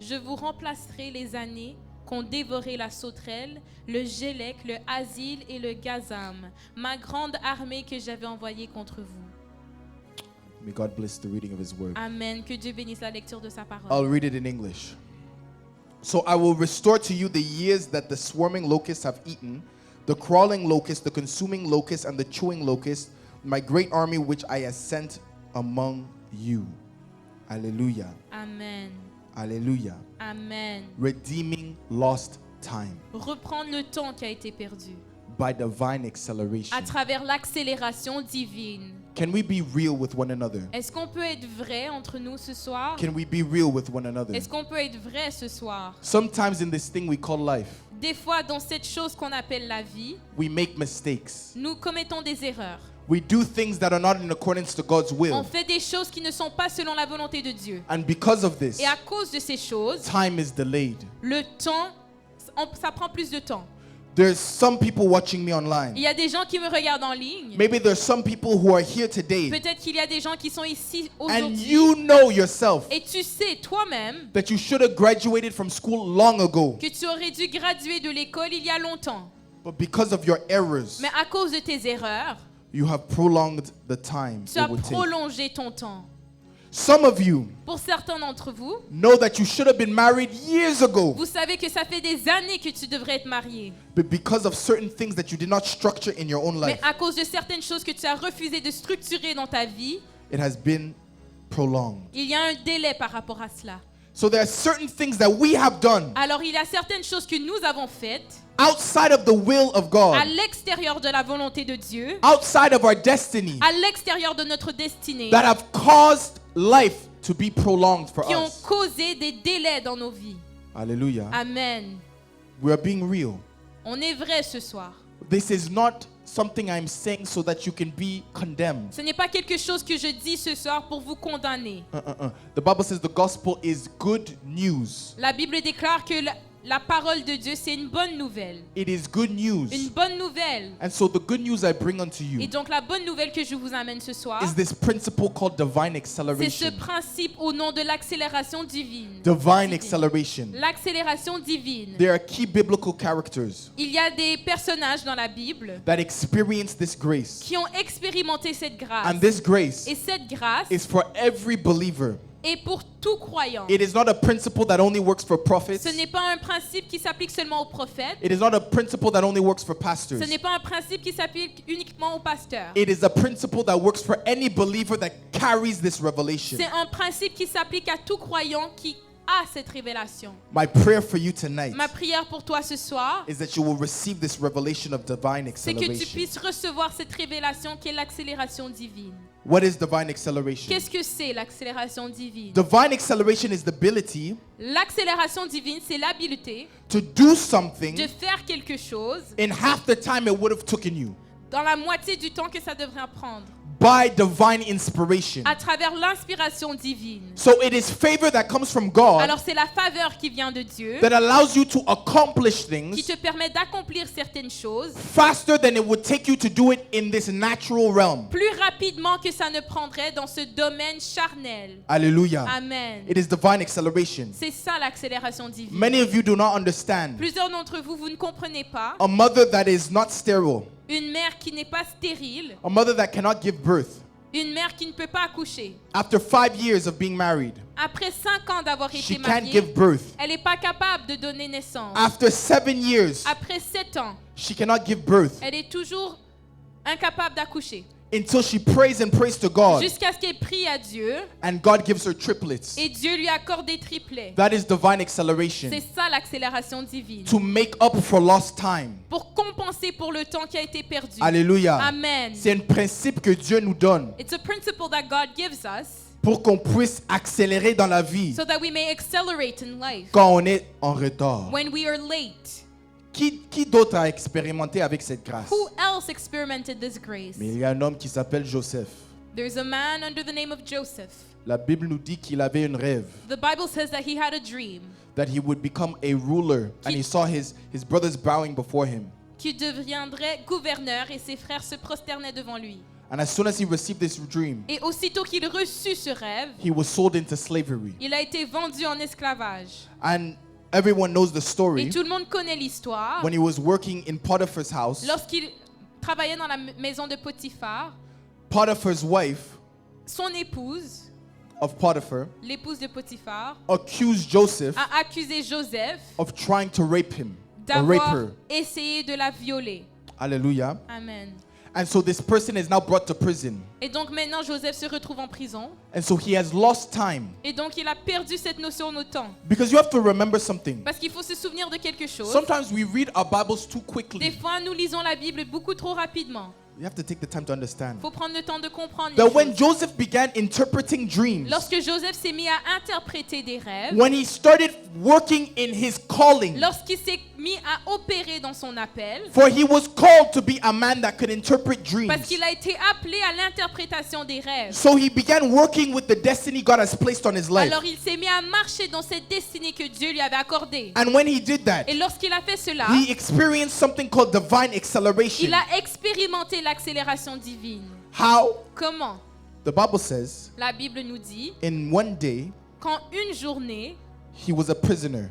dit: Je vous remplacerai les années qu'ont dévoré la sauterelle, le gélec, le asile et le gazam, ma grande armée que j'avais envoyée contre vous. May God bless the reading of His word. Amen. Que Dieu bénisse la lecture de sa parole. I'll read it in English. So I will restore to you the years that the swarming locusts have eaten, the crawling locust, the consuming locust, and the chewing locust, my great army which I have sent among you. Hallelujah. Amen. Hallelujah. Amen. Redeeming lost time Reprendre le temps qui a été perdu by divine acceleration. à travers l'accélération divine. Can we be real with one another? Est-ce qu'on peut être vrai entre nous ce soir? Can we be real with one another? Est-ce qu'on peut être vrai ce soir? Sometimes in this thing we call life, Des fois, dans cette chose qu'on appelle la vie, we make mistakes. nous commettons des erreurs. We do things that are not in accordance to God's On will. fait des choses qui ne sont pas selon la volonté de Dieu. And because of this, Et à cause de ces choses, time is delayed. le temps, ça prend plus de temps. There's some people watching me Il online. y a des gens qui me regardent en ligne. Maybe there's some people who are here today, Peut-être qu'il y a des gens qui sont ici and aujourd'hui. you know yourself Et tu sais toi-même that you should have graduated from school long ago. que tu aurais dû graduer de l'école il y a longtemps. But because of your errors, Mais à cause de tes erreurs, you have prolonged the time tu it as would take. prolongé ton temps. Some of you Pour certains d'entre vous, know that you should have been married years ago, vous savez que ça fait des années que tu devrais être marié. but because of certain things that you did not structure in your own Mais life, à cause de certaines choses que tu as refusé de structurer dans ta vie, it has been prolonged. il y a un délai par rapport à cela. So there are certain things that we have done Alors il y a certaines choses que nous avons faites outside of the will of à God, l'extérieur de la volonté de Dieu, outside of our destiny, à l'extérieur de notre destinée, that have caused life to be prolonged for qui ont us. causé des délais dans nos vies. Hallelujah. Amen. We are being real. On est vrai ce soir. This is not something I'm saying so that you can be condemned. Ce n'est pas quelque chose que je dis ce soir pour vous condamner. The Bible says the gospel is good news. La Bible déclare que la parole de Dieu, c'est une bonne nouvelle. It is good news. Une bonne nouvelle. And so the good news I bring unto Et you donc la bonne nouvelle que je vous amène ce soir, is this principle called divine c'est ce acceleration. principe au nom de l'accélération divine. Divine acceleration. L'accélération divine. There are key biblical characters Il y a des personnages dans la Bible that experience this grace. qui ont expérimenté cette grâce. And this grace Et cette grâce is for every believer. est pour tout croyant. It is not a principle that only works for prophets. Ce n'est pas un principe qui s'applique seulement aux prophètes. It is not a principle that only works for pastors. Ce n'est pas un principe qui s'applique uniquement aux pasteurs. It is a principle that works for any believer that carries this revelation. C'est un principe qui s'applique à tout croyant qui a cette révélation. My prayer for you tonight Ma prière pour toi ce soir, is that you will receive this revelation of divine c'est que tu acceleration. puisses recevoir cette révélation qui est l'accélération divine. What is divine acceleration? Qu'est-ce que c'est l'accélération divine? Divine acceleration is the ability L'accélération divine, c'est l'habileté to do something de faire quelque chose in half the time it would have taken you dans la moitié du temps que ça devrait prendre, by divine inspiration. à travers l'inspiration divine. So it is favor that comes from God Alors c'est la faveur qui vient de Dieu that allows you to accomplish qui things te permet d'accomplir certaines choses faster than it would take you to do it in this natural realm. plus rapidement que ça ne prendrait dans ce domaine charnel. Hallelujah. Amen. It is divine acceleration. C'est ça l'accélération divine. Many of you do not understand. Plusieurs d'entre vous, vous ne comprenez pas. A mother that is not sterile, Une mère qui n'est pas stérile, a mother that cannot give birth, une mère qui ne peut pas accoucher. after 5 years of being married, Après 5 ans d'avoir she été can't mariée, give birth. elle n'est pas capable de donner naissance. After 7 years, Après 7 ans, she cannot give birth elle est toujours incapable d'accoucher. until she prays and prays to God, Jusqu'à ce qu'elle prie à Dieu and God gives her triplets. et Dieu lui accorde des triplets. That is divine acceleration. C'est ça l'accélération divine. To make up for lost time. Pour compenser pour le temps qui a été perdu. Alléluia. Amen. C'est un principe que Dieu nous donne It's a principle that God gives us pour qu'on puisse accélérer dans la vie so that we may accelerate in life quand on est en retard. when we are late. Qui d'autre a expérimenté avec cette grâce? Who else experimented this grace? Mais il y a un homme qui s'appelle Joseph. There's a man under the name of Joseph. La Bible nous dit qu'il avait un rêve, The Bible says that he had a dream that he would become a ruler, and he saw his brothers bowing before him. qu'il deviendrait gouverneur et ses frères se prosternaient devant lui. And as soon as he received this dream, Et aussitôt qu'il reçut ce rêve, he was sold into slavery. il a été vendu en esclavage. And everyone knows the Et story. tout le monde connaît l'histoire. When he was working in Potiphar's house, Lorsqu'il travaillait dans la maison de Potiphar, Potiphar's wife son épouse, of Potiphar l'épouse de Potiphar, accused Joseph a accusé Joseph of trying to rape him or rape d'avoir her. essayé de la violer. Hallelujah. Amen. And so this person is now brought to prison. Et donc maintenant Joseph se retrouve en prison. And so he has lost time. Et donc il a perdu cette notion de temps. Because you have to remember something. Parce qu'il faut se souvenir de quelque chose. Sometimes we read our Bibles too Des quickly. fois nous lisons la Bible beaucoup trop rapidement. You have to take the time to understand. Il faut prendre le temps de comprendre les That when choses. Joseph began interpreting dreams, Lorsque Joseph s'est mis à interpréter des rêves, when he started working in his calling. lorsqu'il s'est mis à opérer dans son appel, For he was called to be a man that could interpret parce dreams. qu'il a été appelé à l'interprétation des rêves. So he began working with the destiny God has placed on his life. Alors il s'est mis à marcher dans cette destinée que Dieu lui avait accordée. And when he did that, Et lorsqu'il a fait cela, he experienced something called divine acceleration. il a expérimenté l'accélération divine. How? Comment? The Bible says, La Bible nous dit, in one day, qu'en une journée, he was a prisoner.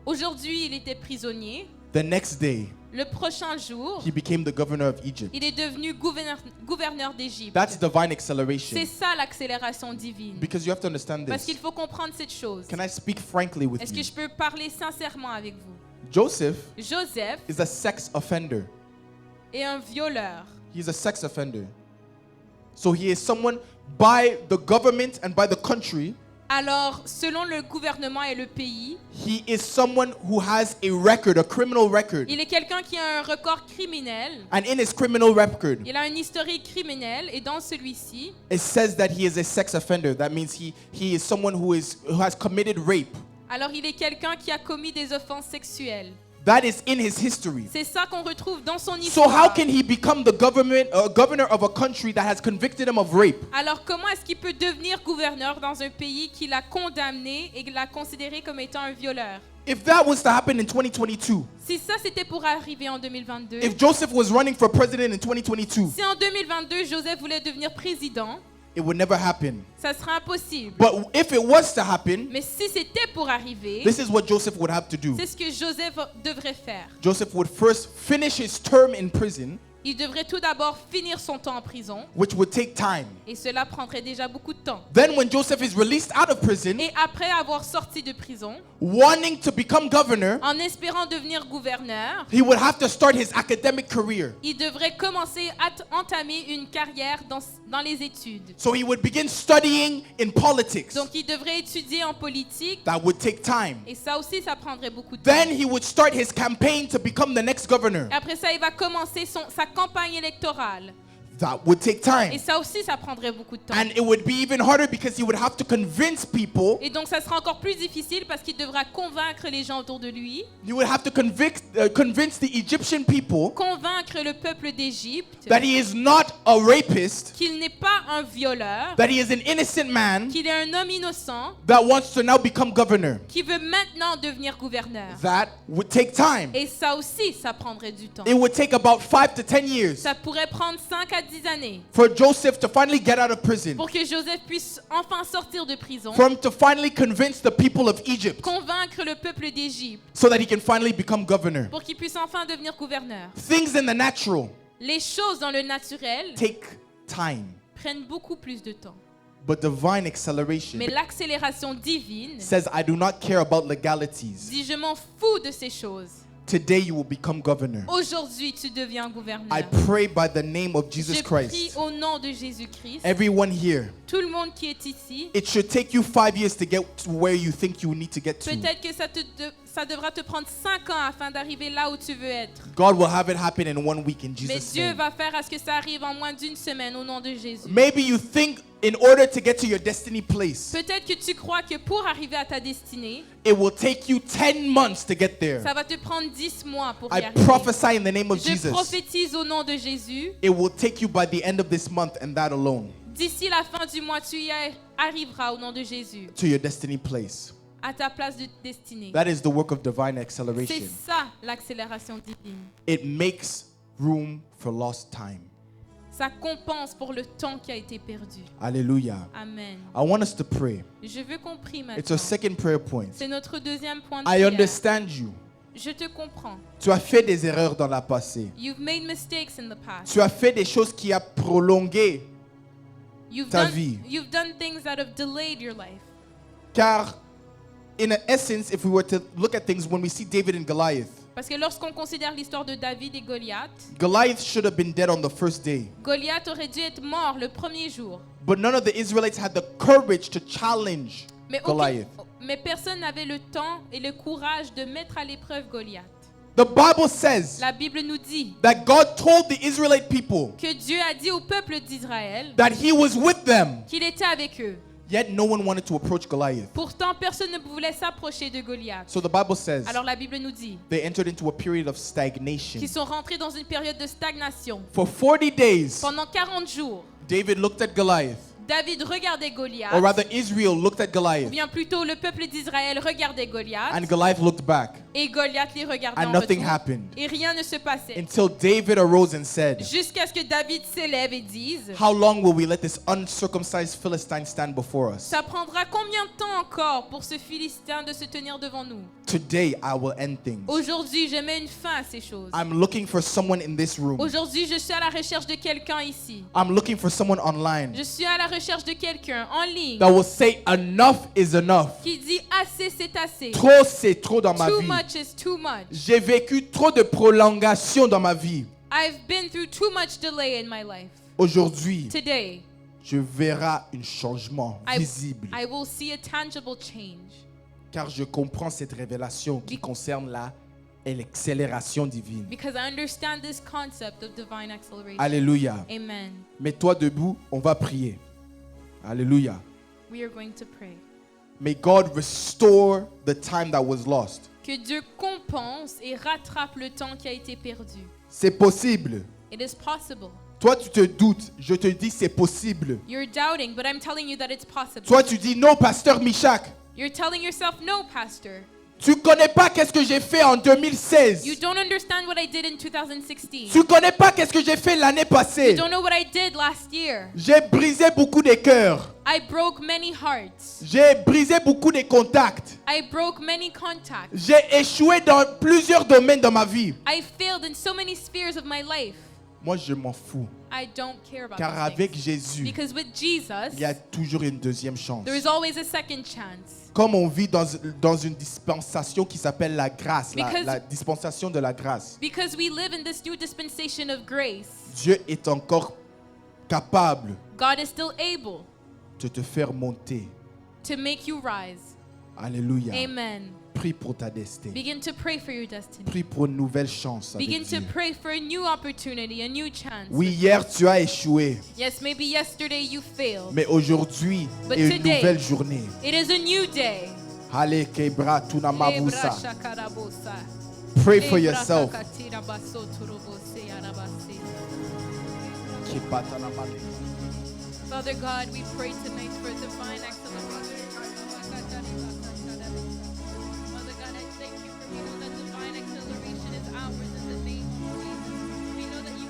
aujourd'hui il était prisonnier, The next day, le prochain jour, he became the governor of Egypt. il est devenu gouverneur d'Égypte. That's divine acceleration. C'est ça l'accélération divine. Because you have to understand Parce this. qu'il faut comprendre cette chose. Can I speak frankly with Est-ce que you? je peux parler sincèrement avec vous? Joseph Joseph is a sex offender. est un violeur. He's a sex offender. So he is someone by the government and by the country. Alors, selon le gouvernement et le pays, He is someone who has a record, a criminal record. il est quelqu'un qui a un record criminel. And in his criminal record, Il a un historique criminel et dans celui-ci, it says that he is a sex offender. That means he is someone who has committed rape. alors il est quelqu'un qui a commis des offenses sexuelles. That is in his history. C'est ça qu'on retrouve dans son So histoire. how can he become the governor of a country that has convicted him of rape? Alors comment est-ce qu'il peut devenir gouverneur dans un pays qui l'a condamné et l'a considéré comme étant un violeur? If that was to happen in 2022, Si ça c'était pour arriver en 2022, if Joseph was running for president in 2022, si en 2022 Joseph voulait devenir président, it would never happen. ça serait impossible. But if it was to happen, Mais si c'était pour arriver, this is what Joseph would have to do. c'est ce que Joseph devrait faire. Joseph would first finish his term in prison, Il devrait tout d'abord finir son temps en prison which would take time. et cela prendrait déjà beaucoup de temps. Then when Joseph is released out of prison, Et après avoir sorti de prison, wanting to become governor, en espérant devenir gouverneur, he would have to start his academic career. il devrait commencer à entamer une carrière dans les études. So he would begin studying in politics. Donc il devrait étudier en politique That would take time. et ça aussi ça prendrait beaucoup de temps. Then he would start his campaign to become the next governor. Et après ça il va commencer sa campagne électorale That would take et time. ça aussi ça prendrait beaucoup de temps. And it would be even harder because he would have to convince people. Et donc ça sera encore plus difficile parce qu'il devra convaincre les gens autour de lui, He would have to convince the Egyptian people convaincre le peuple d'Égypte that he is not a rapist, qu'il n'est pas un violeur, that he is an innocent man qu'il est un homme innocent that wants to now become governor. qui veut maintenant devenir gouverneur. That would take time. Et ça aussi, ça prendrait du temps. It would take about 5 to 10 years Ça pourrait prendre 5 à 10 années for Joseph to finally get out of prison, pour que Joseph puisse enfin sortir de prison, for him to finally convince the people of Egypt convaincre le peuple d'Égypte so that he can finally become governor. pour qu'il puisse enfin devenir gouverneur. Things in the natural Les choses dans le naturel take time, prennent beaucoup plus de temps. but divine acceleration Mais l'accélération divine says, I do not care about legalities. dit je m'en fous de ces choses. Today you will become governor. Aujourd'hui, tu deviens gouverneur. I pray by the name of Jesus Je prie Christ. au nom de Jésus-Christ. Everyone here, Tout le monde qui est ici, it should take you 5 years to get to where you think you need to get to. peut-être que ça devra te prendre 5 ans afin d'arriver là où tu veux être. God will have it happen in 1 week in Mais Jesus' Dieu name. va faire à ce que ça arrive en moins d'une semaine au nom de Jésus. Maybe you think in order to get to your destiny place, Peut-être que tu crois que pour arriver à ta destinée, it will take you 10 months to get there. ça va te prendre 10 mois pour y I arriver. prophesy in the name of Je Jesus. prophétise au nom de Jésus. It will take you by the end of this month and that alone D'ici la fin du mois, tu y arriveras au nom de Jésus, to your destiny place. à ta place de destinée. That is the work of divine C'est acceleration. ça l'accélération divine. It makes room for lost time. Ça compense pour le temps qui a été perdu. Hallelujah. Amen. I want us to pray. Je veux qu'on prie It's maintenant. our second prayer point. C'est notre deuxième point de I prière. understand you. Je te comprends. Tu as fait des erreurs dans le passé. You've made mistakes in the past. Tu as fait des choses qui ont prolongé You've ta done, vie. you've done things that have delayed your life. Car, in essence, if we were to look at things, when we see David and Goliath, Parce que lorsqu'on considère l'histoire de David et Goliath, Goliath should have been dead on the first day. Goliath aurait dû être mort le premier jour. But none of the Israelites had the courage to challenge Mais, Goliath. mais personne n'avait le temps et le courage de mettre à l'épreuve Goliath. The Bible says La Bible nous dit that God told the Israelite people que Dieu a dit au peuple d'Israël that He was with them. qu'il était avec eux. Yet no one wanted to approach Goliath. Pourtant, personne ne voulait s'approcher de Goliath. So the Bible says Alors la Bible nous dit they entered into a period of stagnation. qu'ils sont rentrés dans une période de stagnation. For 40 days, Pendant 40 jours, David looked at Goliath, David regardait Goliath, or rather Israel looked at ou Goliath, bien plutôt le peuple d'Israël regardait Goliath, and Goliath looked back, et Goliath les regardait and en nothing retour. happened. Et rien ne se passait. Until David arose and said, Jusqu'à ce que David s'élève et dise, how long will we let this uncircumcised Philistine stand before us? ça prendra combien de temps encore pour ce Philistin de se tenir devant nous? Today I will end things. Aujourd'hui, je mets une fin à ces choses. I'm looking for someone in this room. Aujourd'hui, je suis à la recherche de quelqu'un ici. I'm looking for someone online Je suis à la recherche de quelqu'un en ligne that will say enough is enough. qui dit assez, c'est assez. Trop, c'est trop dans ma Too vie. much is too much. J'ai vécu trop de prolongation dans ma vie. I've been through too much delay in my life. Aujourd'hui, Today, je verrai un changement I visible, will see a tangible change car je comprends cette révélation qui concerne l'accélération divine. because I understand this concept of divine acceleration. Alléluia. Amen. Mets-toi debout, on va prier. Alléluia. We are going to pray. May God restore the time that was lost. Que Dieu compense et rattrape le temps qui a été perdu. C'est possible. It is possible. Toi, tu te doutes. Je te dis, c'est possible. You're doubting, but I'm telling you that it's possible. Toi, tu dis, non, pasteur Michak. You're telling yourself, no, Pastor. Tu connais pas qu'est-ce que j'ai fait en 2016. You don't understand what I did in 2016. Tu connais pas qu'est-ce que j'ai fait l'année passée. You don't know what I did last year. J'ai brisé beaucoup de cœurs. I broke many hearts. J'ai brisé beaucoup de contacts. I broke many contacts. J'ai échoué dans plusieurs domaines dans ma vie. I failed in so many spheres of my life. Moi, je m'en fous. I don't care about Car those avec things. Jésus, Because with Jesus, il y a toujours une deuxième chance. there is always a second chance. Comme on vit dans une dispensation qui s'appelle la grâce, Because- la dispensation de la grâce. Because we live in this new dispensation of grace, Dieu est encore capable God is still able de te faire monter. to make you rise. Alléluia. Amen. Prie pour ta destinée. Begin to pray for your destiny. Prie pour une nouvelle chance avec Begin to Dieu. pray for a new opportunity, a new chance. Oui, hier tu as échoué, Yes, maybe yesterday you failed. mais aujourd'hui But est une today- nouvelle journée. It is a new day. Allez, Kebra, Tunamavusa. Lebra shakarabosa. Pray for Lebra yourself. kakatira baso turobose yarabase. Kipatanamale. Father God, we pray tonight for divine acceleration. Father God, I thank you for we know that divine acceleration is ours in the name of Jesus. We know that you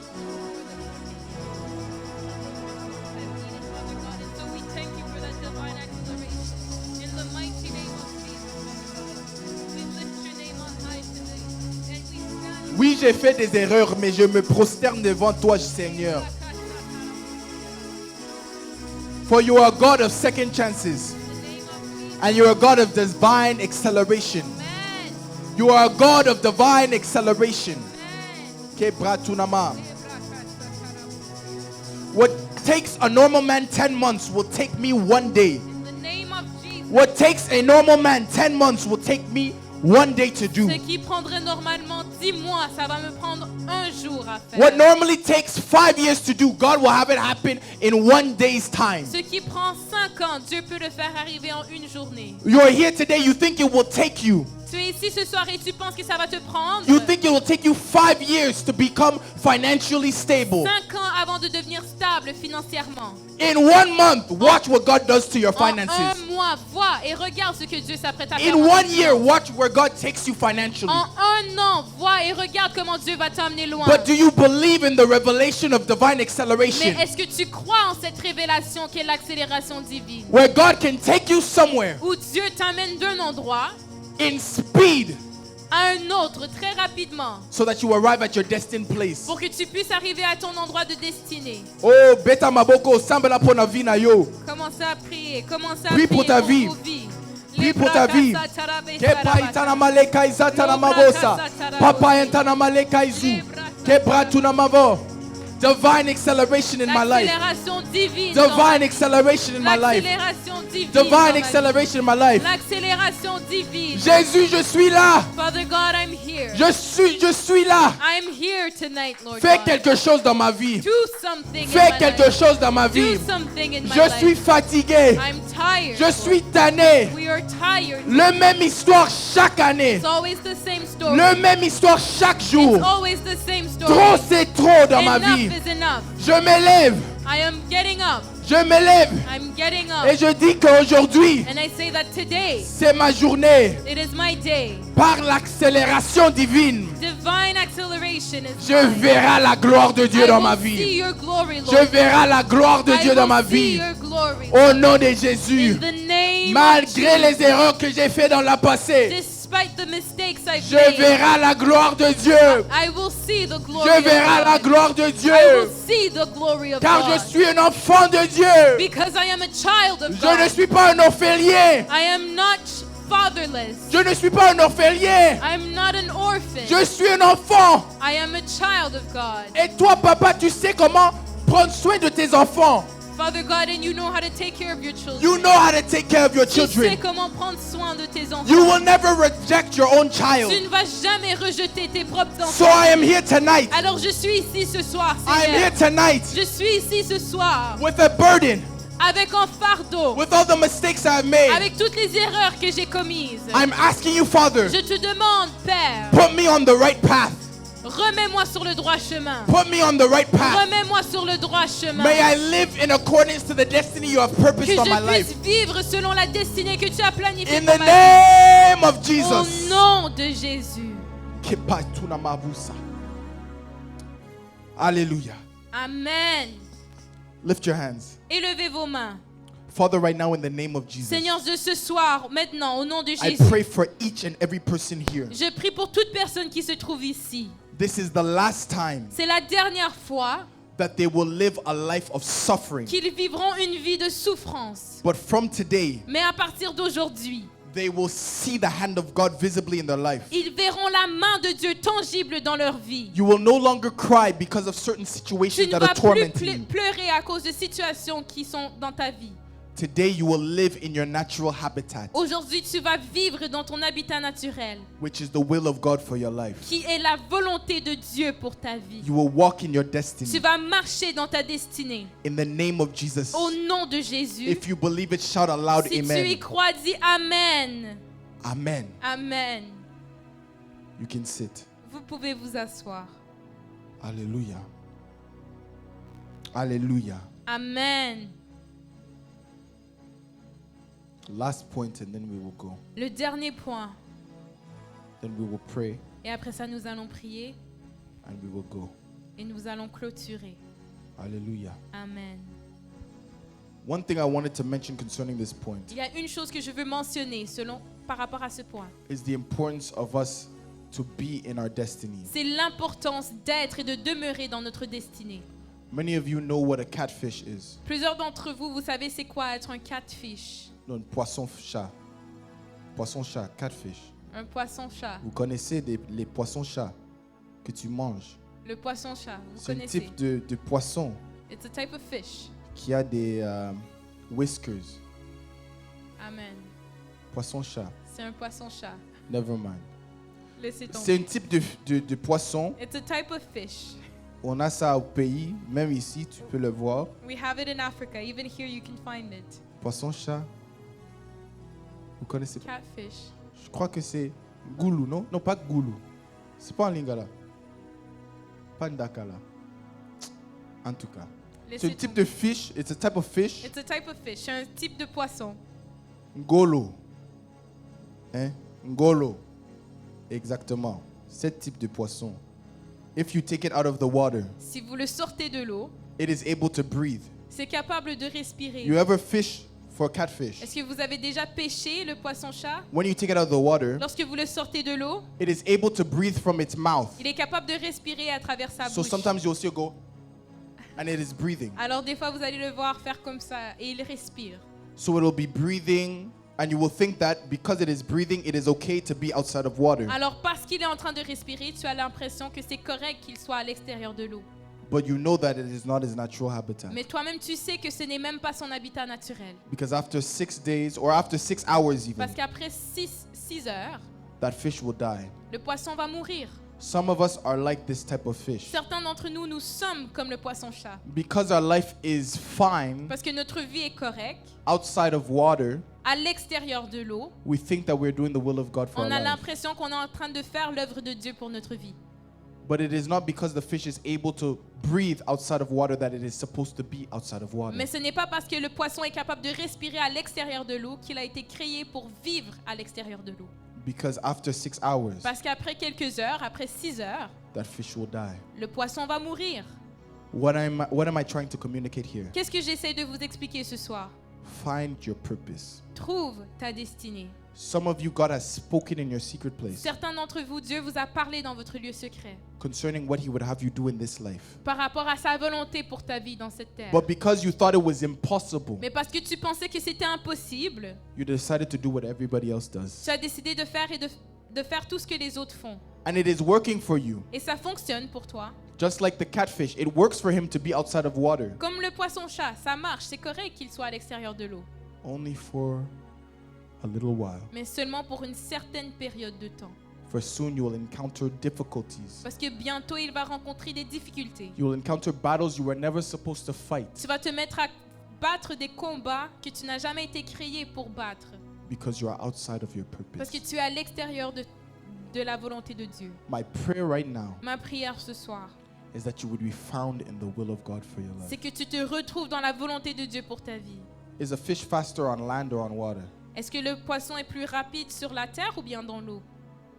Father God, and so we thank you for that divine acceleration. In the mighty name of Jesus. We lift your name on high today. And we stand Oui, j'ai fait des erreurs, mais je me prosterne devant toi, Seigneur. For you are a God of second chances, in the name of Jesus. and you are a God of divine acceleration. Amen. You are a God of divine acceleration. Amen. Kebra Tunama. What takes a normal man 10 months will take me 1 day. In the name of Jesus. What takes a normal man 10 months will take me 1 day to do. Ce qui prendrait normalement 10 mois, ça va me prendre un jour à faire. What normally takes 5 years to do, God will have it happen in 1 day's time. Ce qui prend 5 ans, Dieu peut le faire arriver en une journée. You are here today, you think it will take you. Tu es ici ce soir et tu penses que ça va te prendre You think it will take you 5 years to become financially stable. 5 ans avant de devenir stable financièrement. In 1 month, watch what God does to your En un finances. mois, vois et regarde ce que Dieu s'apprête à faire. In en 1 tes year, finances. watch where God takes you financially. En un an, vois et regarde comment Dieu va t'amener loin. But do you believe in the revelation of divine acceleration? Mais est-ce que tu crois en cette révélation qui est l'accélération divine? Where God can take you somewhere Où Dieu t'amène d'un endroit in speed à un autre très rapidement so that you arrive at your destined place. pour que tu puisses arriver à ton endroit de destinée. Oh, beta maboko, sambela pona vina yo. Commencez à prier, commencez à Prie prier pour ta vie. vos vies. Prie pour ta vie. Kepa itana maleka izata na mabosa. Papa entana maleka izu. Kebra tuna mavo. Divine acceleration in my life. L'accélération divine dans ma Divine vie. acceleration in my life. L'accélération divine dans Divine ma vie. acceleration in my life. L'accélération divine. Jésus, je suis là. Father God, I'm here. Je suis là. I'm here tonight, Lord Fais God. quelque chose dans ma vie. Do something in Fais my quelque life. chose dans ma vie. Do something in my Je life. suis fatigué. I'm tired. Je suis tanné. We are tired. Le même histoire chaque année. It's always the same story. Le même histoire chaque jour. It's always the same story. Trop c'est trop dans ma Enough vie. is enough. Je m'élève. I am getting up. Je m'élève. I'm getting up. Et je dis qu'aujourd'hui, And I say that today, c'est ma journée. it is my day. Par l'accélération divine, Divine acceleration is je mine. verrai la gloire de Dieu I dans will ma see vie. your glory, Lord. Je verrai la gloire de I Dieu dans will ma see vie. your glory. Au nom de Jésus. In the name Malgré of les erreurs que j'ai faites dans la passée, Despite the mistakes I've je made, verrai la gloire de Dieu. I will see the glory Je of verrai la God. gloire de I will Dieu. see the glory of Car God. je suis un enfant de Dieu. Because I am a child of Je God. ne suis pas un orphelin. I am not fatherless. Je ne suis pas un orphelin. I am not an orphan. Je suis un enfant. I am a child of God. Et toi, papa, tu sais comment prendre soin de tes enfants. Father God, and you know how to take care of your children. You know how to take care of your Tu sais children. comment prendre soin de tes enfants. You will never reject your own Tu child. ne vas jamais rejeter tes propres So enfants. I am here tonight. Alors je suis ici ce soir, I am here Seigneur. tonight Je suis ici ce soir with a burden, avec un fardeau, with all the mistakes I've made. avec toutes les erreurs que j'ai commises. I'm asking you, Father, Je te demande, Père, put me on the right path. remets-moi sur le droit chemin. Put me on the right path. Remets-moi sur le droit chemin. May I live in accordance to the destiny you have Que purposed for my je life. puisse vivre selon la destinée que tu as planifiée In pour the ma vie. name of Au Jesus. nom de Jésus. Hallelujah. Amen. Lift your hands. Élevez vos mains. Father, right now in the name of Jesus, Seigneur, de ce soir, maintenant, au nom de I Jésus, pray for each and every person here. je prie pour toute personne qui se trouve ici. This is the last time C'est la dernière fois that they will live a life of suffering. qu'ils vivront une vie de souffrance. But from today, Mais à partir d'aujourd'hui, they will see the hand of God visibly in their life. ils verront la main de Dieu tangible dans leur vie. You will no longer cry because of certain Tu situations ne that vas are plus tormenting you. pleurer à cause de situations qui sont dans ta vie. Today, you will live in your natural habitat, Aujourd'hui, tu vas vivre dans ton habitat naturel, which is the will of God for your life. qui est la volonté de Dieu pour ta vie. You will walk in your Tu destiny. vas marcher dans ta destinée. In the name of Jesus. Au nom de Jésus. If you believe it, shout aloud, Si tu y amen. crois, dis Amen. Amen. Amen. You can sit. Vous pouvez vous asseoir. Hallelujah. Hallelujah. Amen. Last point and then we will go. Le dernier point. Then we will pray Et après ça, nous allons prier and we will go. et nous allons clôturer. Hallelujah. Amen. One thing I wanted to mention concerning this point Il y a une chose que je veux mentionner par rapport à ce point. is the importance of us to be in our destiny. C'est l'importance d'être et de demeurer dans notre destinée. Many of you know what a catfish is. Plusieurs d'entre vous, vous savez c'est quoi être un catfish? Non, poisson-chat. Poisson-chat, catfish. Un poisson-chat. Vous connaissez les poissons-chats que tu manges. Le poisson-chat, vous C'est un connaissez. type de poisson It's a type of fish. qui a des whiskers. Amen. Poisson-chat. C'est un poisson-chat. Never mind. Laissez C'est tomber. un type de poisson. It's a type of fish. On a ça au pays, même ici, tu peux le voir. We have it in Africa. Even here you can find it. Poisson-chat. Vous connaissez pas? Catfish. Je crois que c'est goulou, non? Non, pas goulou. C'est pas en lingala. Pas en dakala. En tout cas. C'est Laissez un type tomber. de fish. It's a type of fish. It's a type of fish. C'est un type de poisson. Ngolo. Hein? Ngolo. Exactement. Ce type de poisson. If you take it out of the water, Si vous le sortez de l'eau, it is able to breathe. c'est capable de respirer. You ever fish for catfish? Est-ce que vous avez déjà pêché le poisson-chat? When you take it out of the water, Lorsque vous le sortez de l'eau, it is able to breathe from its mouth. il est capable de respirer à travers sa So bouche. sometimes you'll see it go, and it is breathing. Alors des fois, vous allez le voir faire comme ça et il respire. So it'll be breathing, and you will think that because it is breathing, it is okay to be outside of water. Alors parce qu'il est en train de respirer, tu as l'impression que c'est correct qu'il soit à l'extérieur de l'eau. But you know that it is not his natural habitat. Mais toi-même, tu sais que ce n'est même pas son habitat naturel. Because after 6 days, or after 6 hours even, Parce qu'après 6 heures, that fish will die. le poisson va mourir. Some of us are like this type of fish. Certains d'entre nous, nous sommes comme le poisson-chat. Because our life is fine Parce que notre vie est correcte, outside of water, à l'extérieur de l'eau, we think that we're doing the will of God for on our a life. l'impression qu'on est en train de faire l'œuvre de Dieu pour notre vie. But it is not because the fish is able to breathe outside of water that it is supposed to be outside of water. Mais ce n'est pas parce que le poisson est capable de respirer à l'extérieur de l'eau qu'il a été créé pour vivre à l'extérieur de l'eau. Because after 6 hours, Parce qu'après quelques heures, après 6 heures, that fish will die. le poisson va mourir. What am I trying to communicate here? Qu'est-ce que j'essaie de vous expliquer ce soir? Find your purpose. Trouve ta destinée. Some of you, God has spoken in your secret place Certains d'entre vous, Dieu vous a parlé dans votre lieu secret concerning what He would have you do in this life. par rapport à sa volonté pour ta vie dans cette terre. But because you thought it was impossible, Mais parce que tu pensais que c'était impossible, you decided to do what everybody else does. tu as décidé de faire de faire tout ce que les autres font. And it is working for you. Et ça fonctionne pour toi. Just like the catfish, it works for him to be outside of water. Comme le poisson-chat, ça marche, c'est correct qu'il soit à l'extérieur de l'eau. Only for a little while. Mais seulement pour une certaine période de temps. For soon you will encounter difficulties. Parce que bientôt, il va rencontrer des difficultés. You will encounter battles you were never supposed to fight Tu vas te mettre à battre des combats que tu n'as jamais été créé pour battre. because you are outside of your Parce que purpose. tu es à l'extérieur de la volonté de Dieu. My prayer right now Ma prière ce soir, is that you would be found in the will of God for your c'est life. que tu te retrouves dans la volonté de Dieu pour ta vie. Is a fish faster on land or on water? Est-ce que le poisson est plus rapide sur la terre ou bien dans l'eau?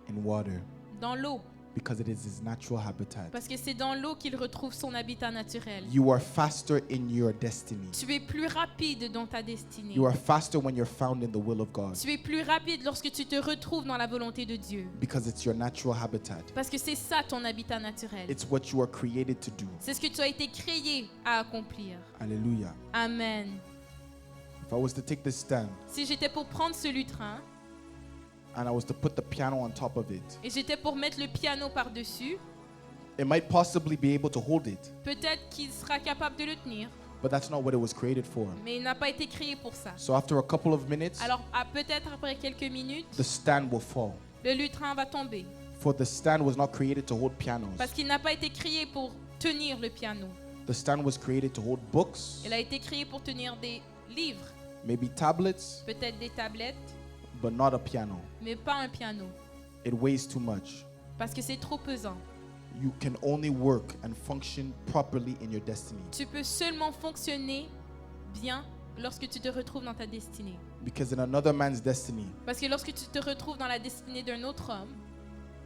In water, Dans l'eau. because it is his natural habitat. Parce que c'est dans l'eau qu'il retrouve son habitat naturel. You are faster in your destiny. Tu es plus rapide dans ta destinée. You are faster when you're found in the will of God Tu es plus rapide lorsque tu te retrouves dans la volonté de Dieu. because it's your natural habitat. Parce que c'est ça ton habitat naturel. It's what you are created to do. C'est ce que tu as été créé à accomplir. Hallelujah. Amen. If I was to take this stand Si j'étais pour prendre ce lutrin and I was to put the piano on top of it, et j'étais pour mettre le piano par-dessus, it might possibly be able to hold it, peut-être qu'il sera capable de le tenir. but that's not what it was created for. Mais il n'a pas été créé pour ça. So after a couple of minutes, Alors peut-être après quelques minutes, the stand will fall. le lutrin va tomber. For the stand was not created to hold pianos. Parce qu'il n'a pas été créé pour tenir le piano. The stand was created to hold books, Il a été créé pour tenir des livres, maybe tablets, peut-être des tablettes, but not a piano. mais pas un piano. It weighs too much. Parce que c'est trop pesant. You can only work and function properly in your destiny Tu peux seulement fonctionner bien lorsque tu te retrouves dans ta destinée. because in another man's destiny, Parce que lorsque tu te retrouves dans la destinée d'un autre homme,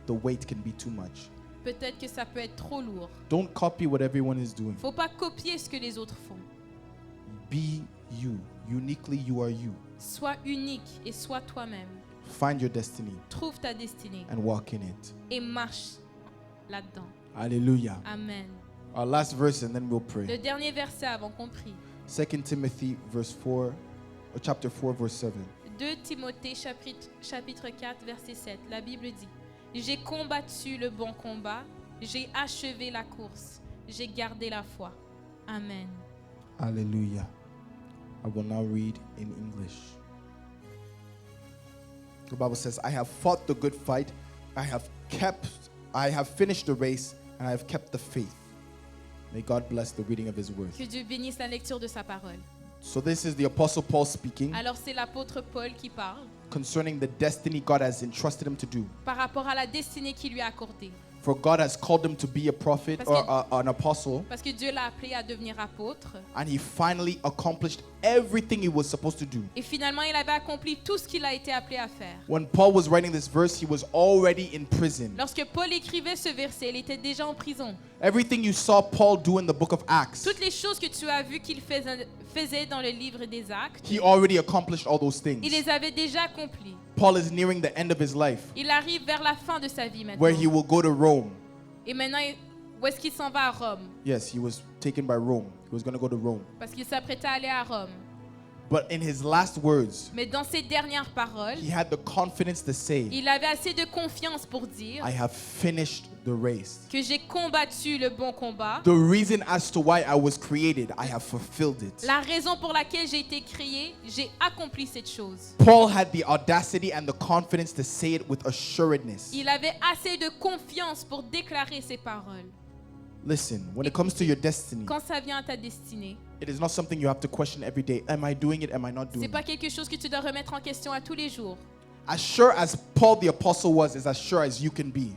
the weight can be too much. peut-être que ça peut être trop lourd. Don't copy what everyone is doing. Faut pas copier ce que les autres font. Be you. Uniquely, you are you. Sois unique et sois toi-même. Find your destiny Trouve ta destinée and walk in it. et marche là-dedans. Hallelujah. Amen. Our last verse and then we'll Le pray. dernier verset avant qu'on prie. 2 Timothy chapter 4 verse 7. 2 Timothée chapitre 4 verset 7. La Bible dit: J'ai combattu le bon combat, j'ai achevé la course, j'ai gardé la foi. Amen. Hallelujah. I will now read in English. The Bible says, I have fought the good fight, I have finished the race, and I have kept the faith. May God bless the reading of his word. Que Dieu bénisse la lecture de sa parole. So this is the Apostle Paul speaking Alors c'est l'apôtre Paul qui parle concerning the destiny God has entrusted him to do. par rapport à la destinée qu'il lui a accordée. For God has called him to be a prophet Parce or que- an apostle, Parce que Dieu l'a appelé à devenir apôtre. and he finally accomplished everything he was supposed to do. Et finalement, il avait accompli tout ce qu'il a été appelé à faire. When Paul was writing this verse, he was already in prison. Lorsque Paul écrivait ce verset, il était déjà en prison. Everything you saw Paul do in the book of Acts, Toutes les choses que tu as vues qu'il faisait dans le livre des Actes, he already accomplished all those things. il les avait déjà accomplies. Paul is nearing the end of his life, Il arrive vers la fin de sa vie where he maintenant. will go to Rome. Et maintenant, où est-ce qu'il s'en va à Rome? Yes, he was taken by Rome. He was going to go to Rome. Parce qu'il s'apprêtait à aller à Rome. But in his last words, Mais dans ses dernières paroles, he had the confidence to say, il avait assez de confiance pour dire I have finished the race. que j'ai combattu le bon combat. The reason as to why I was created, I have fulfilled it. La raison pour laquelle j'ai été créé, j'ai accompli cette chose. Paul had the audacity and the confidence to say it with assuredness. Il avait assez de confiance pour déclarer ces paroles. Listen, when it comes to your destiny, Quand ça vient à ta destinée, it is not something you have to question every day. Am I doing it? Am I not c'est doing pas it? quelque chose que tu dois remettre en question à tous les jours. As sure as Paul the apostle was, is as sure as you can be.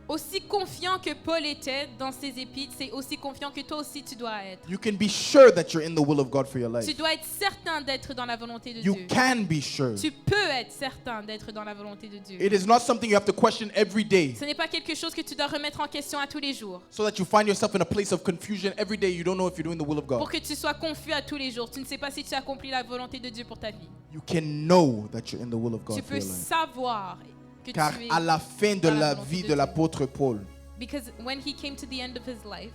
Aussi confiant que Paul était dans ses épîtres, c'est aussi confiant que toi aussi tu dois être. You can be sure that you're in the will of God for your Tu life. dois être certain d'être dans la volonté de You Dieu. can be sure. Tu peux être certain d'être dans la volonté de Dieu. It is not something you have to question every day Ce n'est pas quelque chose que tu dois remettre en question à tous les jours. so that you find yourself in a place of confusion every day. You don't know if you're doing the will of Pour God. que tu sois confus à tous les jours. Tu ne sais pas si tu accomplis la volonté de Dieu pour ta vie. You can know that you're in the will of Tu God for peux your life. savoir que Car tu es à la fin de dans la la volonté vie de de Dieu. l'apôtre Paul, Because when he came to the end of his life,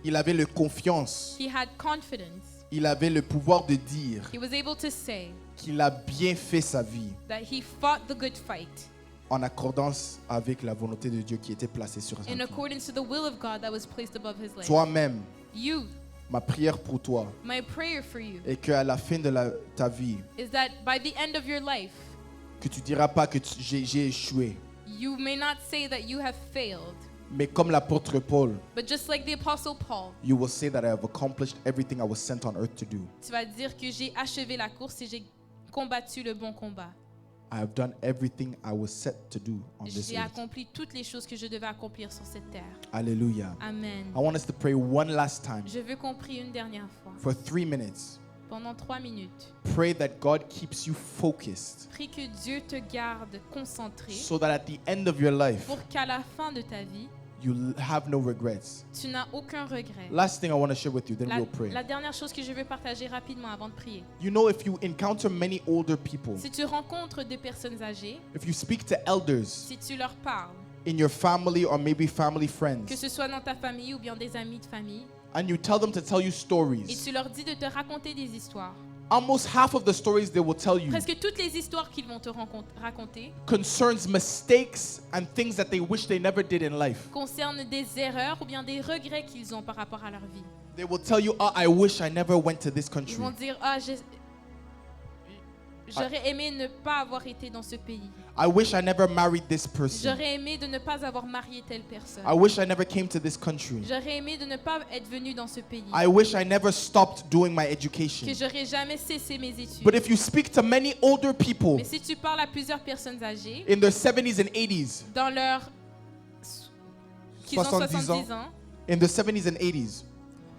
il avait le confiance, he had confidence. il avait le pouvoir de dire He was able to say qu'il a bien fait sa vie that he fought the good fight en accordance avec la volonté de Dieu qui était placée sur sa in vie. accordance to the will of God that was placed above his life. Toi-même, You, ma prière pour toi my prayer for you est qu'à la fin de ta vie, is that by the end of your life, que tu diras pas que j'ai échoué, you may not say that you have failed, mais comme l'apôtre Paul, but just like the Apostle Paul, you will say that I have accomplished everything I was sent on earth to do. tu vas dire que j'ai achevé la course et j'ai combattu le bon combat. I have done everything I was set to do on this J'ai earth. accompli toutes les choses que je devais accomplir sur cette terre. Hallelujah. Amen. I want us to pray one last time Je veux qu'on prie une dernière fois, for 3 minutes. pendant 3 minutes. Pray that God keeps you focused Prie que Dieu te garde concentré so that at the end of your life, pour qu'à la fin de ta vie, you'll have no regrets. tu n'as aucun regret. Last thing I want to share with you, then La, we'll pray. la dernière chose que je veux partager rapidement avant de prier. You know, if you encounter many older people, Si tu rencontres des personnes âgées, if you speak to elders si tu leur parles, in your family or maybe family que friends, ce soit dans ta famille ou bien des amis de famille, and you tell them to tell you et stories, tu leur dis de te raconter des histoires, almost half of the stories they will tell you presque toutes les histoires qu'ils vont te raconter concerns mistakes and things that they wish they never did in life. concernent des erreurs ou bien des regrets qu'ils ont par rapport à leur vie. They will tell you, oh, I wish I never went to this Ils country. vont dire, ah, j'aurais aimé ne pas avoir été dans ce pays. I wish I never married this person. J'aurais aimé de ne pas avoir marié telle personne. I wish I never came to this country. J'aurais aimé de ne pas être venu dans ce pays. I wish I never stopped doing my education. Que j'aurais jamais cessé mes études. But if you speak to many older people Mais si tu parles à plusieurs personnes âgées, in their 70s and 80s, dans leur qui ont 70 70 ans, in their 70s and 80s,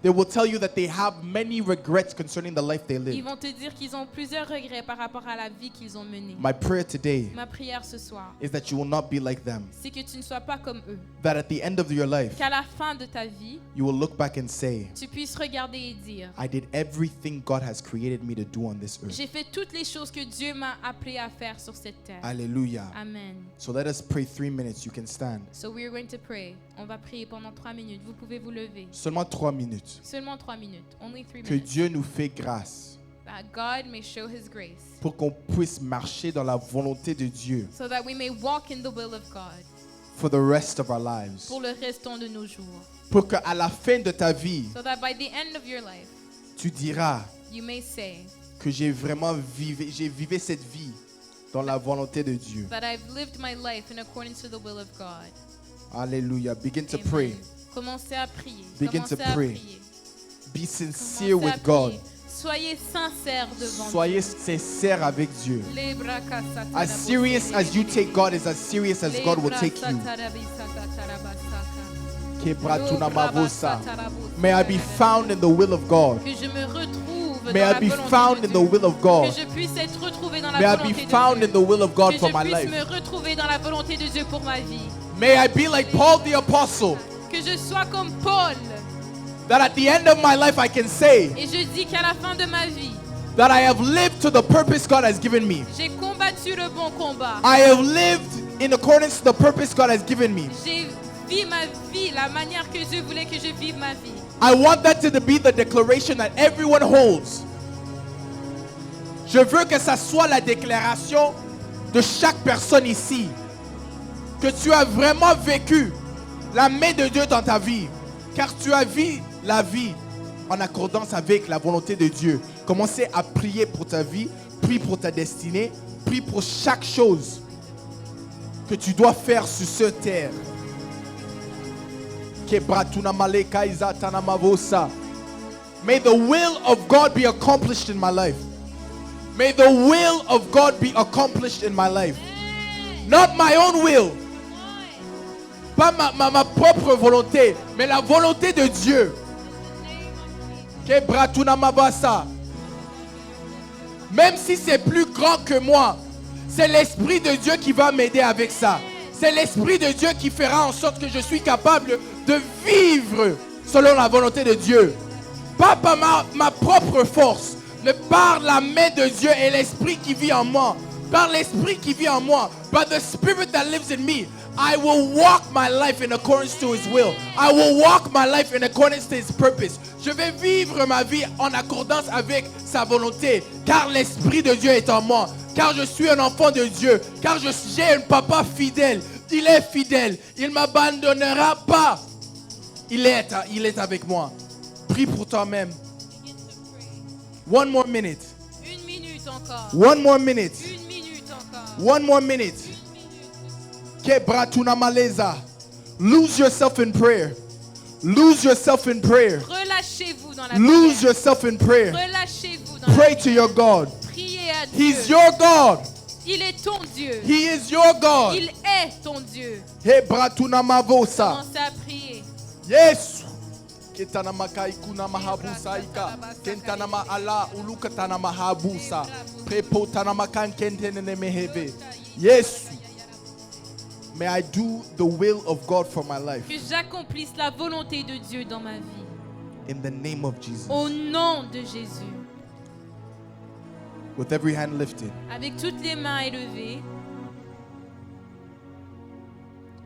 they will tell you that they have many regrets concerning the life they ils live. vont te dire qu'ils ont plusieurs regrets par rapport à la vie qu'ils ont menée. My prayer today Ma prière ce soir, is that you will not be like them. c'est que tu ne sois pas comme eux. That at the end of your life, Qu'à la fin de ta vie, you will look back and say, tu puisses regarder et dire, I did everything God has created me to do on this earth. j'ai fait toutes les choses que Dieu m'a appelé à faire sur cette terre. Hallelujah. Amen. So let us pray 3 minutes. You can stand. So we are going to pray. On va prier pendant 3 minutes. Vous pouvez vous lever. Seulement 3 minutes. Seulement 3 minutes. Only 3 Que minutes. Dieu nous fait grâce That God may show His grace, pour qu'on puisse marcher dans la volonté de Dieu so that we may walk in the will of God for the rest of our lives. pour le restant de nos jours. Pour qu'à la fin de ta vie, So that by the end of your life, tu diras you may say que j'ai vraiment vécu cette vie dans la volonté de Dieu. that I've lived my life in accordance to the will of God. Hallelujah. Begin to Amen. pray. Commencez à prier. Begin to Commencez à pray. prier. Be sincere Commencez à with God. prier. Soyez sincères devant Soyez sincère avec Dieu. Dieu. As serious as you take God is as serious as God will take you. May I be found in the will of God. Que je me retrouve May dans I la be volonté found de in Dieu. the will of God. Que je puisse être retrouvé dans la May I volonté be de found Dieu. in the will of God Que for je my puisse life. me retrouver dans la volonté de Dieu pour ma vie. May I be like Paul the apostle, Que je sois comme Paul. that at the end of my life I can say Et je dis qu'à la fin de ma vie, that I have lived to the purpose God has given me. j'ai combattu le bon combat. I have lived in accordance to the purpose God has given me. J'ai vécu ma vie, la manière que Dieu voulait que je vive ma vie. I want that to be the declaration that everyone holds. Je veux que ça soit la déclaration de chaque personne ici. Que tu as vraiment vécu la main de Dieu dans ta vie. Car tu as vu la vie en accordance avec la volonté de Dieu. Commencez à prier pour ta vie, prie pour ta destinée, prie pour chaque chose que tu dois faire sur cette terre. May the will of God be accomplished in my life. May the will of God be accomplished in my life. Not my own will. Pas ma propre volonté, mais la volonté de Dieu. Même si c'est plus grand que moi, c'est l'Esprit de Dieu qui va m'aider avec ça. C'est l'Esprit de Dieu qui fera en sorte que je suis capable de vivre selon la volonté de Dieu. Pas par ma propre force, mais par la main de Dieu et l'Esprit qui vit en moi. Par l'Esprit qui vit en moi. By the Spirit that lives in me. I will walk my life in accordance to His will. I will walk my life in accordance to His purpose. Je vais vivre ma vie en accordance avec sa volonté. Car l'Esprit de Dieu est en moi. Car je suis un enfant de Dieu. Car j'ai un papa fidèle. Il est fidèle. Il ne m'abandonnera pas. Il est avec moi. Prie pour toi-même. One more minute. Une minute encore. One more minute. Une minute encore. One more minute. Lose yourself in prayer. Lose yourself in prayer. Relâchez-vous dans la Lose prière. yourself in prayer. Relâchez-vous dans Pray la to your God. Priez à Dieu. He's your God. Il est ton Dieu. He is your God. Il est ton Dieu. Hebratuna-mavosa. Commencez à prier. Yes. Ketanamakai kuna mahabusaika. Kentanama ala ulukatana mahabusa. Prepotanamakan kentenene meheve. Yes. May I do the will of God for my life. Que j'accomplisse la volonté de Dieu dans ma vie. In the name of Jesus. Au nom de Jésus. With every hand lifted. Avec toutes les mains élevées.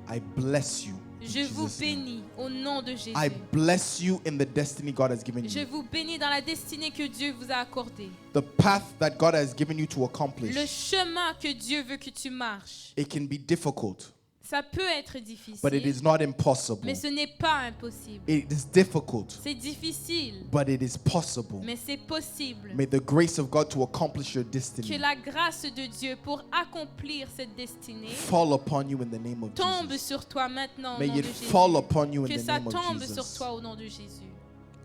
I bless you. Je vous bénis au nom de Jésus. I bless you in the destiny God has given Je you. vous bénis dans la destinée que Dieu vous a accordée. The path that God has given you to accomplish. Le chemin que Dieu veut que tu marches. It can be difficult. Ça peut être difficile. But it is not impossible. Mais ce n'est pas impossible. It is difficult. C'est difficile. But it is possible. Mais c'est possible. May the grace of God to accomplish your Que destiny la grâce de Dieu pour accomplir cette destinée fall upon you in the name of tombe Jesus. sur toi maintenant au May nom de it Jésus. fall upon you in Que the ça name of tombe sur Jesus. toi au nom de Jésus.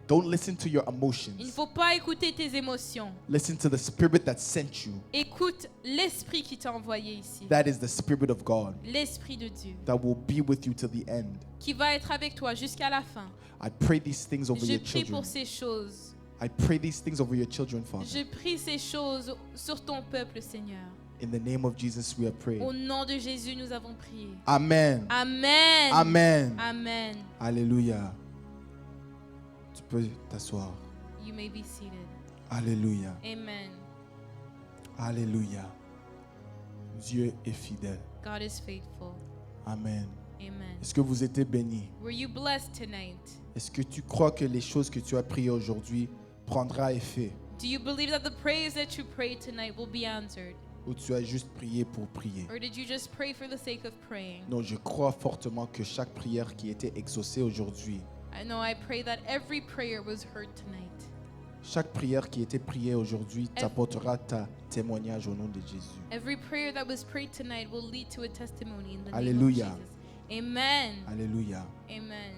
Don't listen to your Il ne emotions. faut pas écouter tes émotions. Listen to the Spirit that sent you. Écoute l'esprit qui t'a envoyé ici. That is the Spirit of God L'esprit de Dieu that will be with you till the end. qui va être avec toi jusqu'à la fin. I pray these things over Je your prie children. pour ces choses. I pray these things over your children, Father. Je prie ces choses sur ton peuple, Seigneur. In the name of Jesus, we have prayed. Au nom de Jésus, nous avons prié. Amen. Amen. Amen. Amen. Alléluia. Tu peux t'asseoir. You may be seated. Alléluia. Amen. Alléluia. Dieu est fidèle. God is faithful. Amen. Amen. Est-ce que vous êtes bénis? Were you blessed tonight? Est-ce que tu crois que les choses que tu as priées aujourd'hui prendra effet? Do you believe that the prayers that you prayed tonight will be answered? Ou tu as juste prié pour prier? Or did you just pray for the sake of praying? Non, je crois fortement que chaque prière qui était exaucée aujourd'hui, I know I pray that every prayer was heard tonight. chaque prière qui était priée aujourd'hui t'apportera ta témoignage au nom de Jésus. Every prayer that was prayed tonight will lead to a testimony in the Alléluia. name of Jesus. Amen. Alléluia. Amen.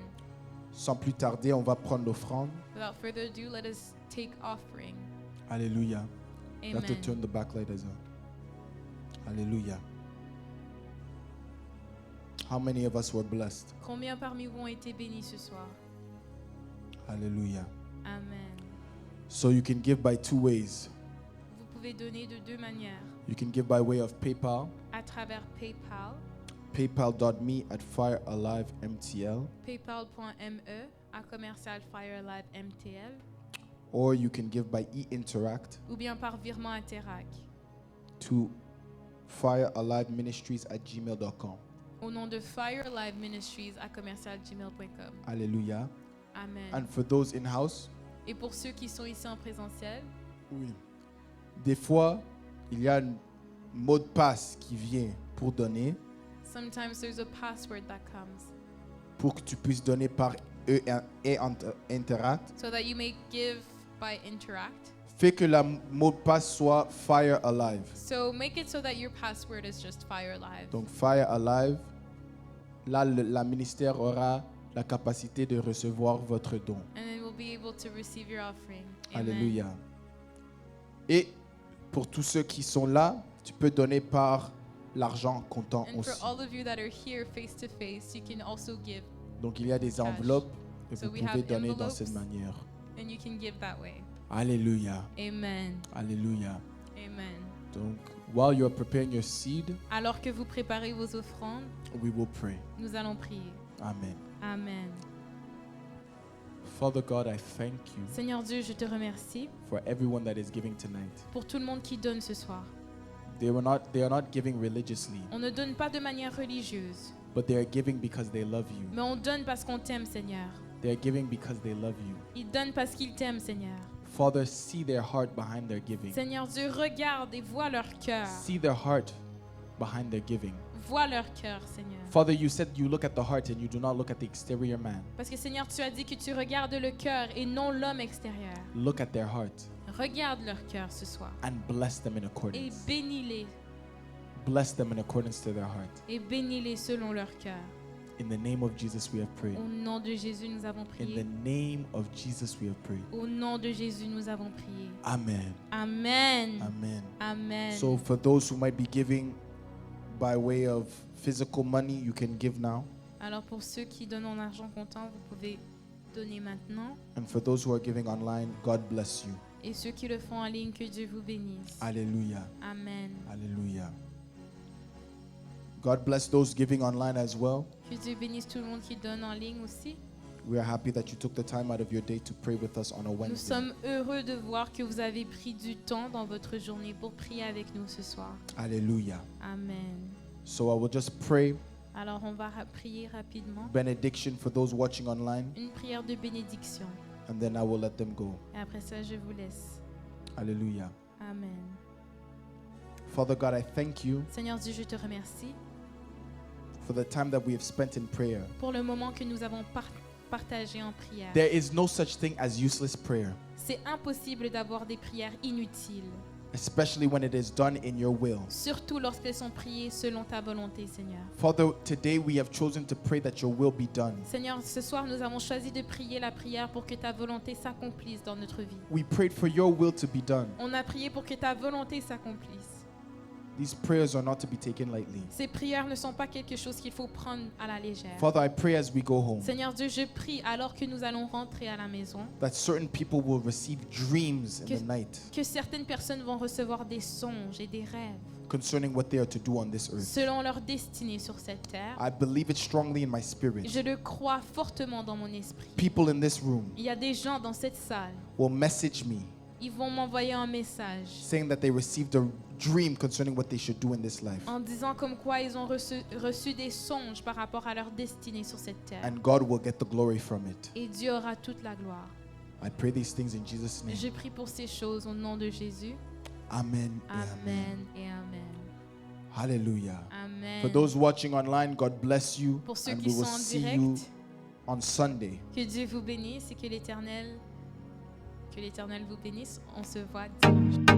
Sans plus tarder, on va prendre l'offrande. Without further ado, let us take offering. Alléluia. You have to Amen. turn the backlight as well. Alléluia. How many of us were blessed? Combien parmi vous ont été bénis ce soir? Hallelujah. Amen. So you can give by two ways. Vous pouvez donner de deux manières. You can give by way of PayPal, À travers PayPal, paypal.me@firealive.mtl, paypal.me à commercial FireLive MTL, or you can give by e-interact ou bien par virement Interac to firealiveministries@gmail.com. au nom de FireLive Ministries à commercial gmail.com. Hallelujah. Amen. And for those in house, Et pour ceux qui sont ici en présentiel, oui. Des fois, il y a un mot de passe qui vient pour donner, Sometimes there's a password that comes pour que tu puisses donner par Interact. so that you may give by Interact. Fais que le mot de passe soit Fire Alive. So make it so that your password is just Fire Live. Donc Fire Alive, là la ministère aura la capacité de recevoir votre don. And then we'll be able to receive your offering. Alléluia. Et pour tous ceux qui sont là, tu peux donner par l'argent comptant And aussi. for all of you that are here face to face, you can also give, Donc il y a des enveloppes et So vous we pouvez have donner dans envelopes. cette manière. and you can give that way. Alléluia. Amen. Alléluia. Amen. Donc, while you are preparing your seed, Alors que vous préparez vos offrandes, we will pray. nous allons prier. Amen. Amen. Father God, I thank you Seigneur Dieu, je te remercie for everyone that is giving tonight. pour tout le monde qui donne ce soir. They are not giving religiously, On ne donne pas de manière religieuse, but they are giving because they love you. mais on donne parce qu'on t'aime, Seigneur. They are giving because they love you. Ils donnent parce qu'ils t'aiment, Seigneur. Father, see their heart behind their giving. Seigneur Dieu, regarde et vois leur cœur. See their heart behind their giving. Vois leur cœur, Seigneur. Father, you said you look at the heart and you do not look at the exterior man. Parce que Seigneur, tu as dit que tu regardes le cœur et non l'homme extérieur. Look at their heart Regarde leur cœur ce soir and bless them in et accordance. bénis-les. Bless them in accordance to their heart. Et bénis-les selon leur cœur. In the name of Jesus we have prayed. Au nom de Jésus, nous avons In the prié. name of Jesus we have prayed. Au nom de Jésus, nous avons prié. Amen. Amen. Amen. Amen. So for those who might be giving by way of physical money, you can give now. Alors pour ceux qui donnent en argent comptant, vous pouvez donner maintenant. And for those who are giving online, God bless you. Et ceux qui le font en ligne, que Dieu vous bénisse. Hallelujah. Amen. Hallelujah. God bless those giving online as well. Que Dieu bénisse tout le monde qui donne en ligne aussi. We are happy that you took the time out of your day to pray with us on a Nous Wednesday. sommes heureux de voir que vous avez pris du temps dans votre journée pour prier avec nous ce soir. Hallelujah. Amen. So I will just pray Alors on va prier rapidement. benediction for those watching online, Une prière de bénédiction. and then I will let them go. Et après ça, je vous laisse. Hallelujah. Amen. Father God, I thank you Seigneur Dieu, je te remercie for the time that we have spent in prayer. pour le moment que nous avons partagé en prière. There is no such thing as useless prayer, C'est impossible d'avoir des prières inutiles, especially when it is done in your will. surtout lorsqu'elles sont priées selon ta volonté, Seigneur. Father, today we have chosen to pray that your will be done. Seigneur, ce soir, nous avons choisi de prier la prière pour que ta volonté s'accomplisse dans notre vie. We prayed for your will to be done. On a prié pour que ta volonté s'accomplisse. These prayers are not to be taken lightly. Ces prières ne sont pas quelque chose qu'il faut prendre à la légère. Father, I pray as we go home Seigneur Dieu, je prie alors que nous allons rentrer à la maison, that certain people will receive dreams in the night que certaines personnes vont recevoir des songes et des rêves concerning what they are to do on this earth. selon leur destinée sur cette terre. I believe it strongly in my spirit. Je le crois fortement dans mon esprit. People in this room Il y a des gens dans cette salle, will message me ils vont m'envoyer un message saying that they received a dream concerning what they should do in this life. en disant comme quoi ils ont reçu des songes par rapport à leur destinée sur cette terre. And God will get the glory from it. Et Dieu aura toute la gloire. I pray these things in Jesus' name. Je prie pour ces choses au nom de Jésus. Amen. and Amen. Amen et Amen. Hallelujah. Amen. For those watching online, God bless you. Pour ceux And qui we will sont en see direct, you on Sunday. que Dieu vous bénisse et que l'Éternel vous bénisse. On se voit dimanche.